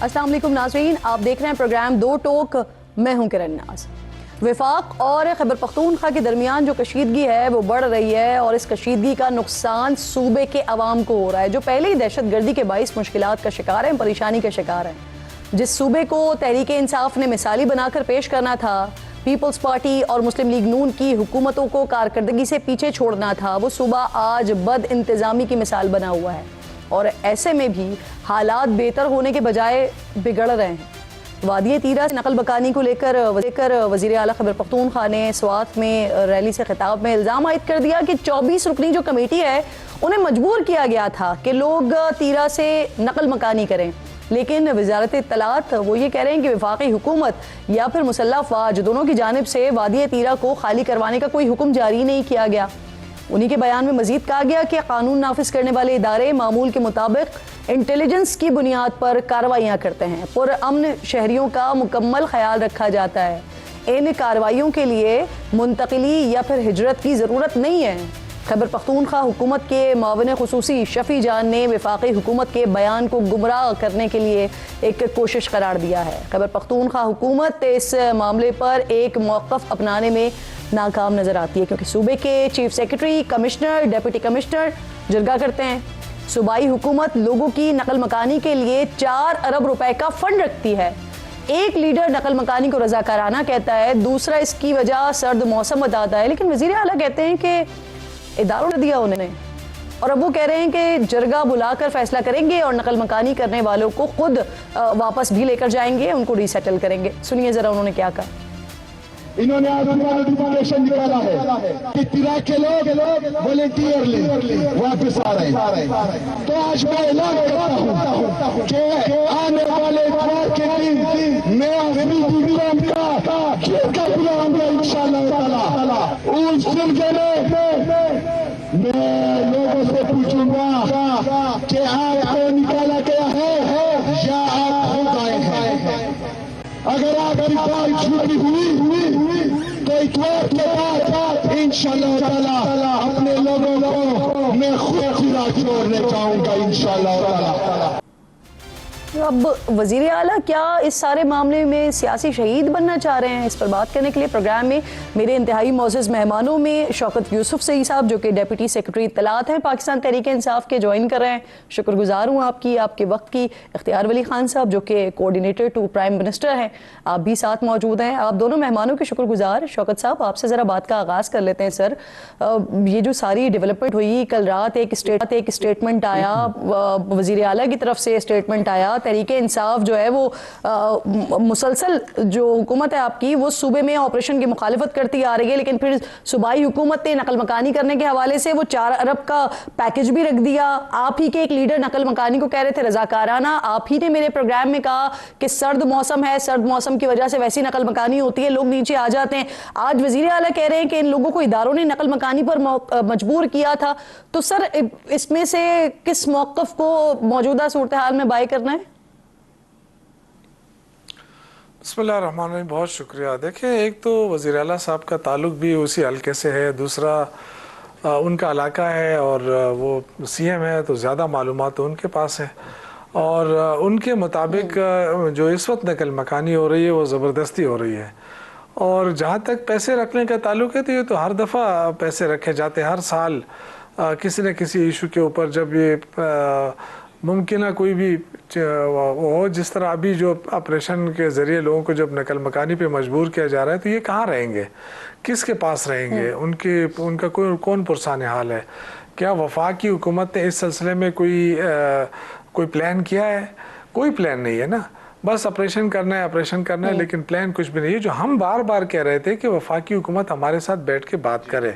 अस्सलाम वालेकुम नाज़रीन, आप देख रहे हैं प्रोग्राम दो टोक। मैं हूं किरण नाज। वफाक और खैबर पख्तूनख्वा के दरमियान जो कशीदगी है वो बढ़ रही है और इस कशीदगी का नुकसान सूबे के अवाम को हो रहा है, जो पहले ही दहशत गर्दी के बाइस मुश्किलात का शिकार है, परेशानी का शिकार है। जिस सूबे को तहरीक इंसाफ ने मिसाली बनाकर पेश करना था, पीपल्स पार्टी और मुस्लिम लीग नून की हुकूमतों को कारकर्दगी से पीछे छोड़ना था, वो सूबा आज बद इंतज़ामी की मिसाल बना हुआ है और ऐसे में भी हालात बेहतर होने के बजाय बिगड़ रहे हैं। वादी तीरा से नकल बकानी को लेकर वज़ीर आला खैबर पख्तूनख्वा ने स्वात में रैली से खिताब में इल्ज़ाम आयद कर दिया कि 24 रुकनी जो कमेटी है उन्हें मजबूर किया गया था कि लोग तीरा से नकल मकानी करें, लेकिन वजारत इत्तलात वो ये कह रहे हैं कि वफाकी हुकूमत या फिर मुसल्लह अफवाज दोनों की जानिब से वादी तीरा को खाली करवाने का कोई हुक्म जारी नहीं किया गया। उन्हीं के बयान में मजीद कहा गया कि कानून नाफिज करने वाले इदारे मामूल के मुताबिक इंटेलिजेंस की बुनियाद पर कार्रवाइयाँ करते हैं, पुरअमन शहरियों का मुकम्मल ख्याल रखा जाता है। इन कार्रवाइयों के लिए मुंतकिली या फिर हिजरत की ज़रूरत नहीं है। खैबर पख्तूनख्वा हुकूमत के मावन खुसूसी शफी जान ने वफाकी हुकूमत के बयान को गुमराह करने के लिए एक कोशिश करार दिया है। खैबर पख्तूनख्वा हुकूमत इस मामले पर एक मौक़िफ़ अपनाने में नाकाम नज़र आती है, क्योंकि सूबे के chief secretary, commissioner, deputy commissioner जरगा करते हैं। सूबाई हुकूमत लोगों की नकल मकानी के लिए 4 अरब रुपए का फंड रखती है। एक लीडर नकल मकानी को रजाकाराना कहता है, दूसरा इसकी वजह सर्द मौसम बताता है, लेकिन वज़ीर आला कहते हैं कि इदारों ने दिया उन्होंने, और अब वो कह रहे हैं कि जरगा बुलाकर फैसला करेंगे और नकल मकानी करने वालों को खुद वापस भी लेकर जाएंगे, उनको रीसेटल करेंगे। सुनिए जरा उन्होंने क्या कहा। इन्होंने आज नोटिफिकेशन निकाला है कि तीरा के लोग वॉलंटियरली वापस आ रहे हैं। तो आज मैं ऐलान करता हूं कि आने वाले इतवार के दिन मैं अपनी प्रोग्राम का प्रोग्राम इंशाअल्लाह ताला उस सिलसिले में मैं लोगों से पूछूंगा कि आपको निकाला गया है या आप हो गए हैं। अगर आपकी बात झूठी हुई तो इतवार के बाद इंशाअल्लाह ताला अपने लोगों को मैं खुद खुदा छोड़ने जाऊंगा इंशाअल्लाह ताला। अब वज़ीर आला क्या इस सारे मामले में सियासी शहीद बनना चाह रहे हैं? इस पर बात करने के लिए प्रोग्राम में मेरे इंतहाई मोअज़्ज़ज़ मेहमानों में शौकत यूसुफ सईद साहब, जो कि डिप्टी सेक्रेटरी इत्तलात हैं पाकिस्तान तहरीक इंसाफ के, ज्वाइन कर रहे हैं। शुक्रगुजार हूँ आपके वक्त की। इख्तियार वली खान साहब, जो कि कोऑर्डिनेटर टू प्राइम मिनिस्टर हैं, आप भी साथ मौजूद हैं। आप दोनों मेहमानों के शुक्रगुजार। शौकत साहब, आपसे ज़रा बात का आगाज़ कर लेते हैं। सर, ये जो सारी डेवलपमेंट हुई, कल रात एक स्टेटमेंट आया, वज़ीर आला की तरफ से स्टेटमेंट आया, तहरीक इंसाफ जो है वो मुसलसल जो हुकूमत है आपकी वो सूबे में ऑपरेशन की मुखालिफत करती आ रही है, लेकिन फिर सूबाई हुकूमत ने नकल मकानी करने के हवाले से वो 4 अरब का पैकेज भी रख दिया। आप ही के एक लीडर नकल मकानी को कह रहे थे रजाकाराना, आप ही ने मेरे प्रोग्राम में कहा कि सर्द मौसम है, सर्द मौसम की वजह से वैसी नकल मकानी होती है, लोग नीचे आ जाते हैं। आज वज़ीर आला कह रहे हैं कि इन लोगों को इदारों ने नकल मकानी पर मजबूर किया था। तो सर, इसमें से किस मौक़िफ़ को मौजूदा सूरत हाल में बाय करना है? बिस्मिल्लाहिर्रहमानिर्रहीम, बहुत शुक्रिया। देखिए, एक तो वज़ीर आला साहब का ताल्लुक भी उसी हल्के से है, दूसरा उनका इलाका है और वो सीएम है तो ज़्यादा मालूमात तो उनके पास है। और उनके मुताबिक जो इस वक्त नकल मकानी हो रही है वो ज़बरदस्ती हो रही है। और जहाँ तक पैसे रखने का ताल्लुक है तो ये तो हर दफ़ा पैसे रखे जाते हैं, हर साल किसी न किसी इशू के ऊपर। जब ये मुमकिन है कोई भी हो, जिस तरह अभी जो ऑपरेशन के ज़रिए लोगों को जब नकल मकानी पे मजबूर किया जा रहा है, तो ये कहाँ रहेंगे, किसके पास रहेंगे, उनका कौन पुरसान हाल है? क्या वफाकी हुकूमत ने इस सिलसिले में कोई प्लान किया है? कोई प्लान नहीं है ना, बस ऑपरेशन करना है, लेकिन प्लान कुछ भी नहीं है। जो हम बार बार कह रहे थे कि वफाकी हुकूमत हमारे साथ बैठ के बात करे,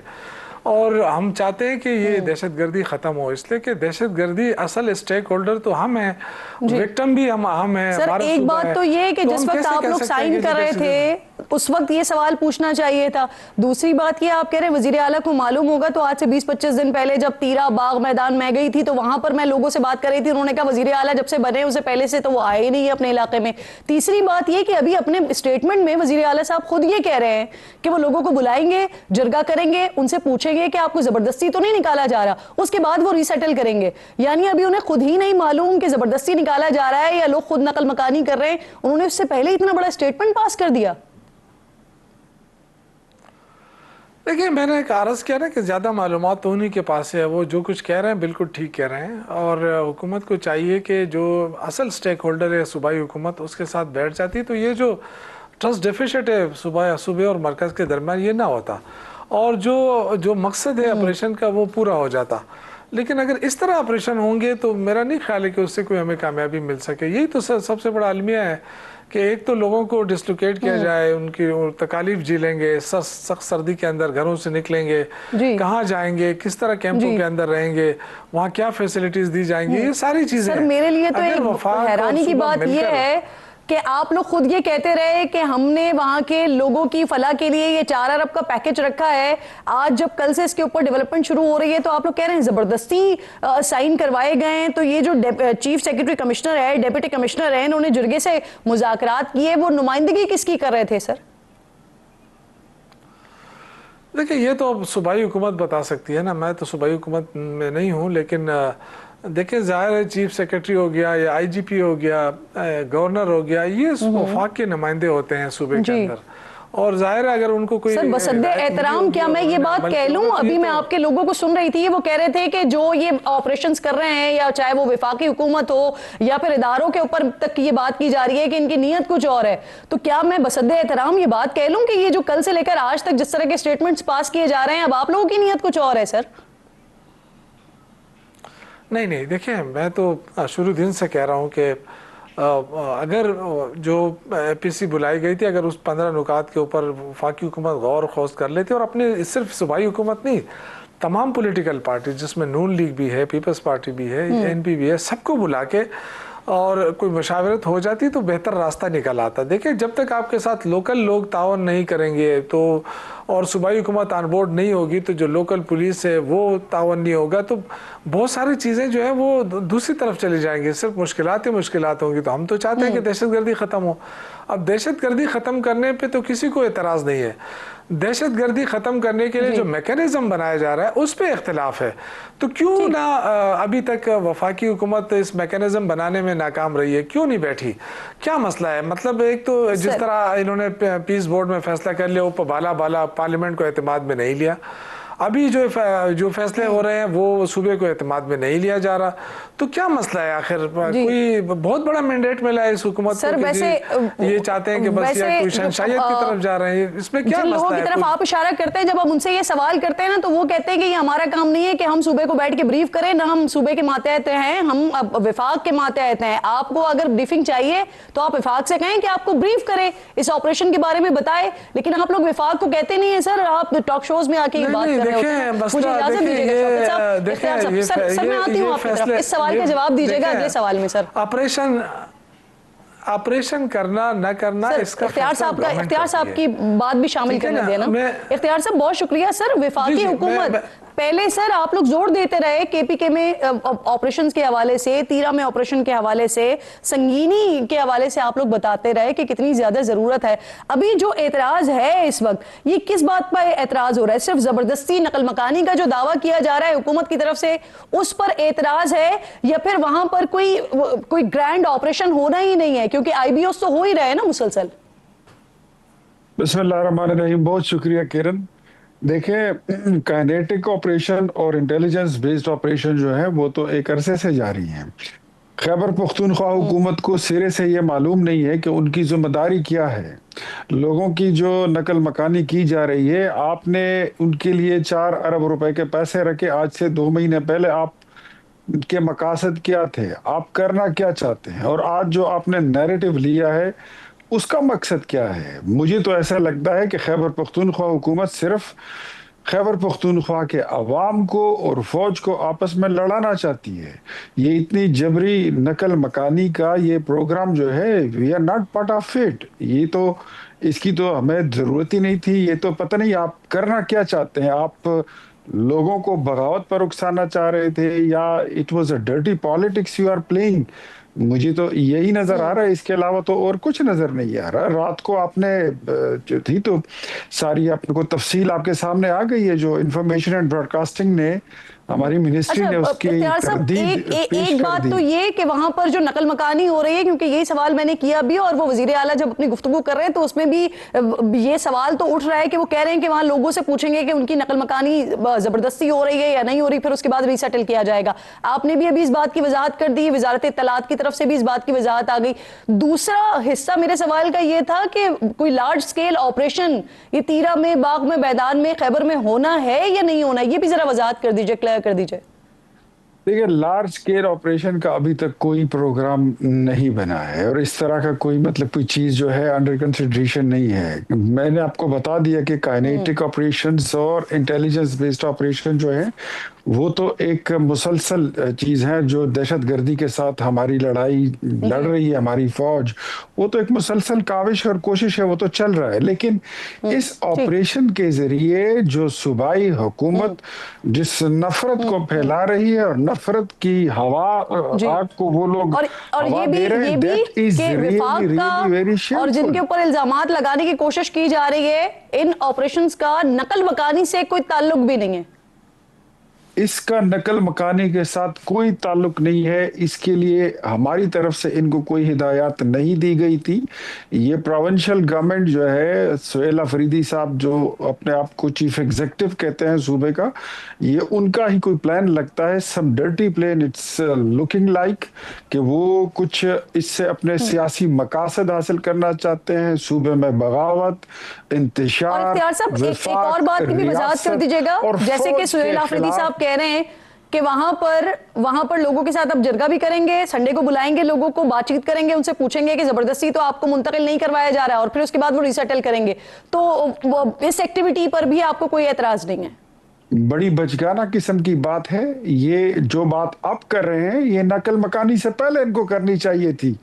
और हम चाहते हैं कि ये दहशतगर्दी ख़त्म हो, इसलिए कि दहशतगर्दी असल स्टेक होल्डर तो हम हैं, विक्टिम भी हम हैं। सर, एक बात तो ये है कि जिस वक्त आप लोग साइन कर रहे थे उस वक्त ये सवाल पूछना चाहिए था। दूसरी बात ये, आप कह रहे हैं वजीर आला को मालूम होगा, तो आज से 20-25 दिन पहले जब तीरा बाग मैदान में गई थी तो वहां पर मैं लोगों से बात कर रही थी, उन्होंने कहा वजीर आला जब से बने उससे पहले से तो वो आए ही नहीं है अपने इलाके में। तीसरी बात ये कि अभी अपने स्टेटमेंट में वजीर आला साहब खुद ये कह रहे हैं कि वो लोगों को बुलाएंगे, जरगा करेंगे, उनसे पूछेंगे कि आपको जबरदस्ती तो नहीं निकाला जा रहा, उसके बाद वो रिसेटल करेंगे। यानी अभी उन्हें खुद ही नहीं मालूम कि जबरदस्ती निकाला जा रहा है या लोग खुद नकल मकानी कर रहे हैं, उन्होंने उससे पहले इतना बड़ा स्टेटमेंट पास कर दिया। देखिए, मैंने एक अर्ज किया ना कि ज़्यादा मालूमात तो उन्हीं के पास है, वो जो कुछ कह रहे हैं बिल्कुल ठीक कह रहे हैं, और हुकूमत को चाहिए कि जो असल स्टेक होल्डर है सूबाई हुकूमत उसके साथ बैठ जाती, तो ये जो ट्रस्ट डेफिसिट है सूबे और मरकज़ के दरमियान ये ना होता, और जो मकसद है ऑपरेशन का वो पूरा हो जाता। लेकिन अगर इस तरह ऑपरेशन होंगे तो मेरा नहीं ख्याल है कि उससे कोई हमें कामयाबी मिल सके। यही तो सबसे बड़ा अलमिया है कि एक तो लोगों को डिसलोकेट किया जाए, उनकी तकालीफ झेलेंगे, सख्त सर्दी के अंदर घरों से निकलेंगे, कहाँ जाएंगे, किस तरह कैंपों के अंदर रहेंगे, वहाँ क्या फैसिलिटीज दी जाएंगी, ये सारी चीजें। सर मेरे लिए तो एक हैरानी की बात ये है कि आप लोग खुद ये कहते रहे कि हमने वहां के लोगों की फलाह के लिए ये 4 अरब का पैकेज रखा है। आज जब कल से इसके ऊपर डेवलपमेंट शुरू हो रही है तो आप लोग कह रहे हैं जबरदस्ती साइन करवाए गए हैं। तो ये जो चीफ सेक्रेटरी कमिश्नर है, डेप्यूटी कमिश्नर है, इन्होंने जुर्गे से मुज़ाकरात किए, वो नुमाइंदगी किसकी कर रहे थे सर? देखिए, ये तो अब सूबाई हुकूमत बता सकती है ना, मैं तो सूबाई हुकूमत में नहीं हूँ। लेकिन देखिए, ज़ाहिर है चीफ सेक्रेटरी हो गया या आईजीपी हो गया, गवर्नर हो गया, ये वफाक के नुमाइंदे होते हैं सूबे के अंदर, और जाहिर है अगर उनको कोई सर बसद्दे एहतराम, क्या मैं ये बात कह लूं, अभी मैं आपके लोगों को सुन रही थी, वो कह रहे थे कि जो ये ऑपरेशंस कर रहे हैं, या चाहे वो वफाकी हुकूमत हो या फिर इदारों के ऊपर तक ये बात की जा रही है कि इनकी नीयत कुछ और है, तो क्या मैं बसद्दे एहतराम ये बात कह लूं कि ये जो कल से लेकर आज तक जिस तरह के स्टेटमेंट्स पास किए जा रहे हैं, अब आप लोगों की नीयत कुछ और है सर? नहीं, देखिए, मैं तो शुरू दिन से कह रहा हूँ कि अगर जो एपीसी बुलाई गई थी, अगर उस 15 नुकात के ऊपर वफाकी हुकूमत गौर खोज कर लेती, और अपने सिर्फ सूबाई हुकूमत नहीं, तमाम पॉलिटिकल पार्टी जिसमें नून लीग भी है, पीपल्स पार्टी भी है, एनपी भी है, सबको बुला के और कोई मशावरत हो जाती तो बेहतर रास्ता निकल आता। देखिए, जब तक आपके साथ लोकल लोग तावन नहीं करेंगे तो, और सूबाई हुकूमत ऑन बोर्ड नहीं होगी, तो जो लोकल पुलिस है वो तावन नहीं होगा, तो बहुत सारी चीज़ें जो है वो दूसरी तरफ चली जाएंगी, सिर्फ मुश्किलात ही मुश्किलात होंगी। तो हम तो चाहते हैं कि दहशतगर्दी ख़त्म हो। अब दहशतगर्दी ख़त्म करने पे तो किसी को एतराज़ नहीं है, दहशतगर्दी ख़त्म करने के लिए जो मैकेनिज्म बनाया जा रहा है उस पर इख्तिलाफ है। तो क्यों ना अभी तक वफाकी हुकूमत इस मैकेनिज्म बनाने में नाकाम रही है, क्यों नहीं बैठी? क्या मसला है? मतलब एक तो जिस तरह इन्होंने पीस बोर्ड में फैसला कर लिया, ऊपर बाला पार्लियामेंट को एतमाद में नहीं लिया, अभी जो फैसले हो रहे हैं वो सूबे को एतमाद में नहीं लिया जा रहा, तो क्या मसला है? आखिर कोई बहुत बड़ा मैंडेट मिला है इस हुकूमत को, वैसे ये चाहते हैं कि बस या कोई शहंशाहियत की तरफ जा रहे हैं, इसमें क्या मसला है? लोगों की तरफ आप इशारा करते हैं, जब आप उनसे ये सवाल करते हैं ना, तो वो कहते हैं कि ये हमारा काम नहीं है कि हम सूबे को बैठ के ब्रीफ करें, ना हम सूबे के मातहत हैं, हम विफाक के मातहत हैं। आपको अगर ब्रीफिंग चाहिए तो आप विफाक से कहें कि आपको ब्रीफ करें, इस ऑपरेशन के बारे में बताएं, लेकिन आप लोग विफाक को कहते नहीं है सर, आप टॉक शोज में आके ये बात कर रहे होते हैं। मुझे इजाजत दीजिएगा सर, मैं आती हूँ आपकी तरफ, इस सवाल का जवाब दीजिएगा अगले सवाल में सर। ऑपरेशन करना न करना इसका इख्तियार साहब की बात भी शामिल करने देना। इख्तियार साहब बहुत शुक्रिया सर। वफाकी हुकूमत पहले सर आप लोग जोर देते रहे केपीके में ऑपरेशंस के हवाले से, तीरा में ऑपरेशन के हवाले से, संगीनी के हवाले से आप लोग बताते रहे कि कितनी ज्यादा जरूरत है। अभी जो एतराज है इस वक्त, ये किस बात पर एतराज हो रहा है? सिर्फ जबरदस्ती नकल मकानी का जो दावा किया जा रहा है हुकूमत की तरफ से, उस पर एतराज है, या फिर वहां पर कोई ग्रैंड ऑपरेशन होना ही नहीं है? क्योंकि आईबीओस तो हो ही रहे हैं ना मुसलसल। बिस्मिल्लाहिर्रहमानिर्रहीम, बहुत शुक्रिया किरण। देखिए, काइनेटिक ऑपरेशन और इंटेलिजेंस बेस्ड ऑपरेशन जो है वो तो एक अरसे से जारी है। खैबर पख्तूनख्वा हुकूमत को सिरे से ये मालूम नहीं है कि उनकी जिम्मेदारी क्या है। लोगों की जो नकल मकानी की जा रही है, आपने उनके लिए 4 अरब रुपए के पैसे रखे आज से 2 महीने पहले। आप के मकासद क्या थे, आप करना क्या चाहते हैं, और आज जो आपने नैरेटिव लिया है उसका मकसद क्या है? मुझे तो ऐसा लगता है कि खैबर पख्तूनख्वा हुकूमत सिर्फ खैबर पख्तूनख्वा के अवाम को और फौज को आपस में लड़ाना चाहती है। ये इतनी जबरी नकल मकानी का ये प्रोग्राम जो है, we are not part of it. ये तो इसकी तो हमें जरूरत ही नहीं थी। ये तो पता नहीं आप करना क्या चाहते हैं। आप लोगों को बगावत पर उकसाना चाह रहे थे या it was a dirty politics you are playing? मुझे तो यही नजर आ रहा है, इसके अलावा तो और कुछ नजर नहीं आ रहा। रात को आपने जो थी तो सारी आपको तफसील आपके सामने आ गई है, जो इंफॉर्मेशन एंड ब्रॉडकास्टिंग ने हमारी मिनिस्ट्री ने उसकी एक बात तो ये कि वहां पर जो नकल मकानी हो रही है, क्योंकि यही सवाल मैंने किया भी और वो वजीर आला जब अपनी गुफ्तगू कर रहे हैं तो उसमें भी ये सवाल तो उठ रहा है कि वो कह रहे हैं कि वहां लोगों से पूछेंगे कि उनकी नकल मकानी जबरदस्ती हो रही है या नहीं हो रही, फिर उसके बाद रीसेटल किया जाएगा। आपने भी अभी इस बात की वजाहत कर दी, वजारत इत्तलात की तरफ से भी इस बात की वजाहत आ गई। दूसरा हिस्सा मेरे सवाल का ये था कि कोई लार्ज स्केल ऑपरेशन ये तीरा में, बाग में, मैदान में, खैबर में होना है या नहीं होना, ये भी जरा वजाहत कर दीजिए, क्लियर कर दीजिए। देखिए, लार्ज स्केल ऑपरेशन का अभी तक कोई प्रोग्राम नहीं बना है और इस तरह का कोई मतलब कोई चीज जो है अंडर कंसिडरेशन नहीं है। मैंने आपको बता दिया कि काइनेटिक ऑपरेशंस और इंटेलिजेंस बेस्ड ऑपरेशन जो है वो तो एक मुसलसल चीज है, जो दहशतगर्दी के साथ हमारी लड़ाई लड़ रही है हमारी फौज, वो तो एक मुसलसल काविश और कोशिश है, वो तो चल रहा है। लेकिन इस ऑपरेशन के जरिए जो सूबाई हुकूमत जिस नफरत को फैला रही है और नफरत की हवा आग को वो लोग और ये भी कि विफाक का और जिनके ऊपर इल्जामात लगाने की कोशिश की जा रही है, इन ऑपरेशंस का नकल मकानी से कोई ताल्लुक भी नहीं है। इसका नकल मकानी के साथ कोई ताल्लुक नहीं है। इसके लिए हमारी तरफ से इनको कोई हिदायत नहीं दी गई थी। ये प्रोविंशियल गवर्नमेंट जो है, सुहेल अफरीदी साहब जो अपने आप को चीफ एग्जीक्यूटिव कहते हैं सूबे का, ये उनका ही कोई प्लान लगता है। Some dirty plan it's looking like कि वो कुछ इससे अपने सियासी मकासद हासिल करना चाहते हैं। सूबे में बगावत, इंतशार, एक और बात की भी वजाहत कर दीजिएगा, जैसे कि सुहेल अफरीदी साहब कह रहे हैं कि वहां पर लोगों के साथ अब जरगा भी करेंगे, संडे को बुलाएंगे, लोगों को बातचीत करेंगे, उनसे पूछेंगे कि जबरदस्ती तो आपको मुंतकिल नहीं करवाया जा रहा है, और फिर उसके बाद वो रिसेटल करेंगे। तो इस एक्टिविटी पर भी आपको कोई एतराज नहीं है? बड़ी बचकाना किस्म की बात है। ये जो बात आप कर रहे हैं ये नकल मकानी से पहले इनको करनी चाहिए थी।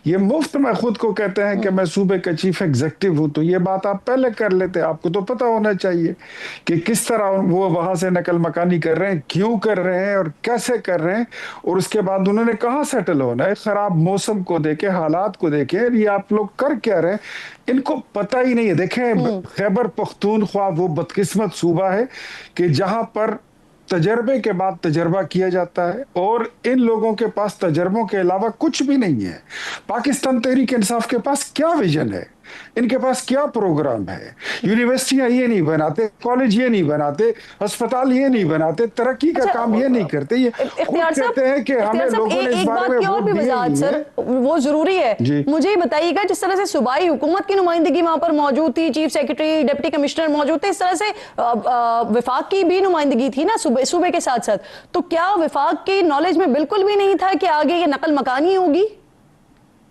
ये मुफ्त में खुद को कहते हैं कि मैं सूबे का चीफ एग्जीक्यूटिव हूं, तो ये बात आप पहले कर लेते। आपको तो पता होना चाहिए कि किस तरह वो वहां से नकल मकानी कर रहे हैं, क्यों कर रहे हैं और कैसे कर रहे हैं, और उसके बाद उन्होंने कहां सेटल होना है। खराब मौसम को देखे, हालात को देखे, ये आप लोग कर क्या रहे हैं इनको पता ही नहीं है। देखें, खैबर पख्तूनख्वा वो बदकिस्मत सूबा है कि जहां पर तजर्बे के बाद तजर्बा किया जाता है और इन लोगों के पास तजर्बों के अलावा कुछ भी नहीं है। पाकिस्तान तहरीक इंसाफ के पास क्या विजन है, इनके पास क्या प्रोग्राम है? यूनिवर्सिटियां ये नहीं बनाते, कॉलेज ये नहीं बनाते, अस्पताल ये नहीं बनाते, तरक्की का काम ये नहीं करते। ये खुद कहते हैं कि हमें लोगों ने इस बारे में वोट दिए ही सर, वो जरूरी है। मुझे ये बताइएगा, जिस तरह से सूबाई हुकूमत की नुमाइंदगी वहां पर मौजूद थी, चीफ सेक्रेटरी, डिप्टी कमिश्नर मौजूद थे, इस तरह से विफाक की भी नुमाइंदगी थी ना सूबे के साथ साथ, तो क्या विफाक की नॉलेज में बिल्कुल भी नहीं था कि आगे ये नकल मकानी होगी?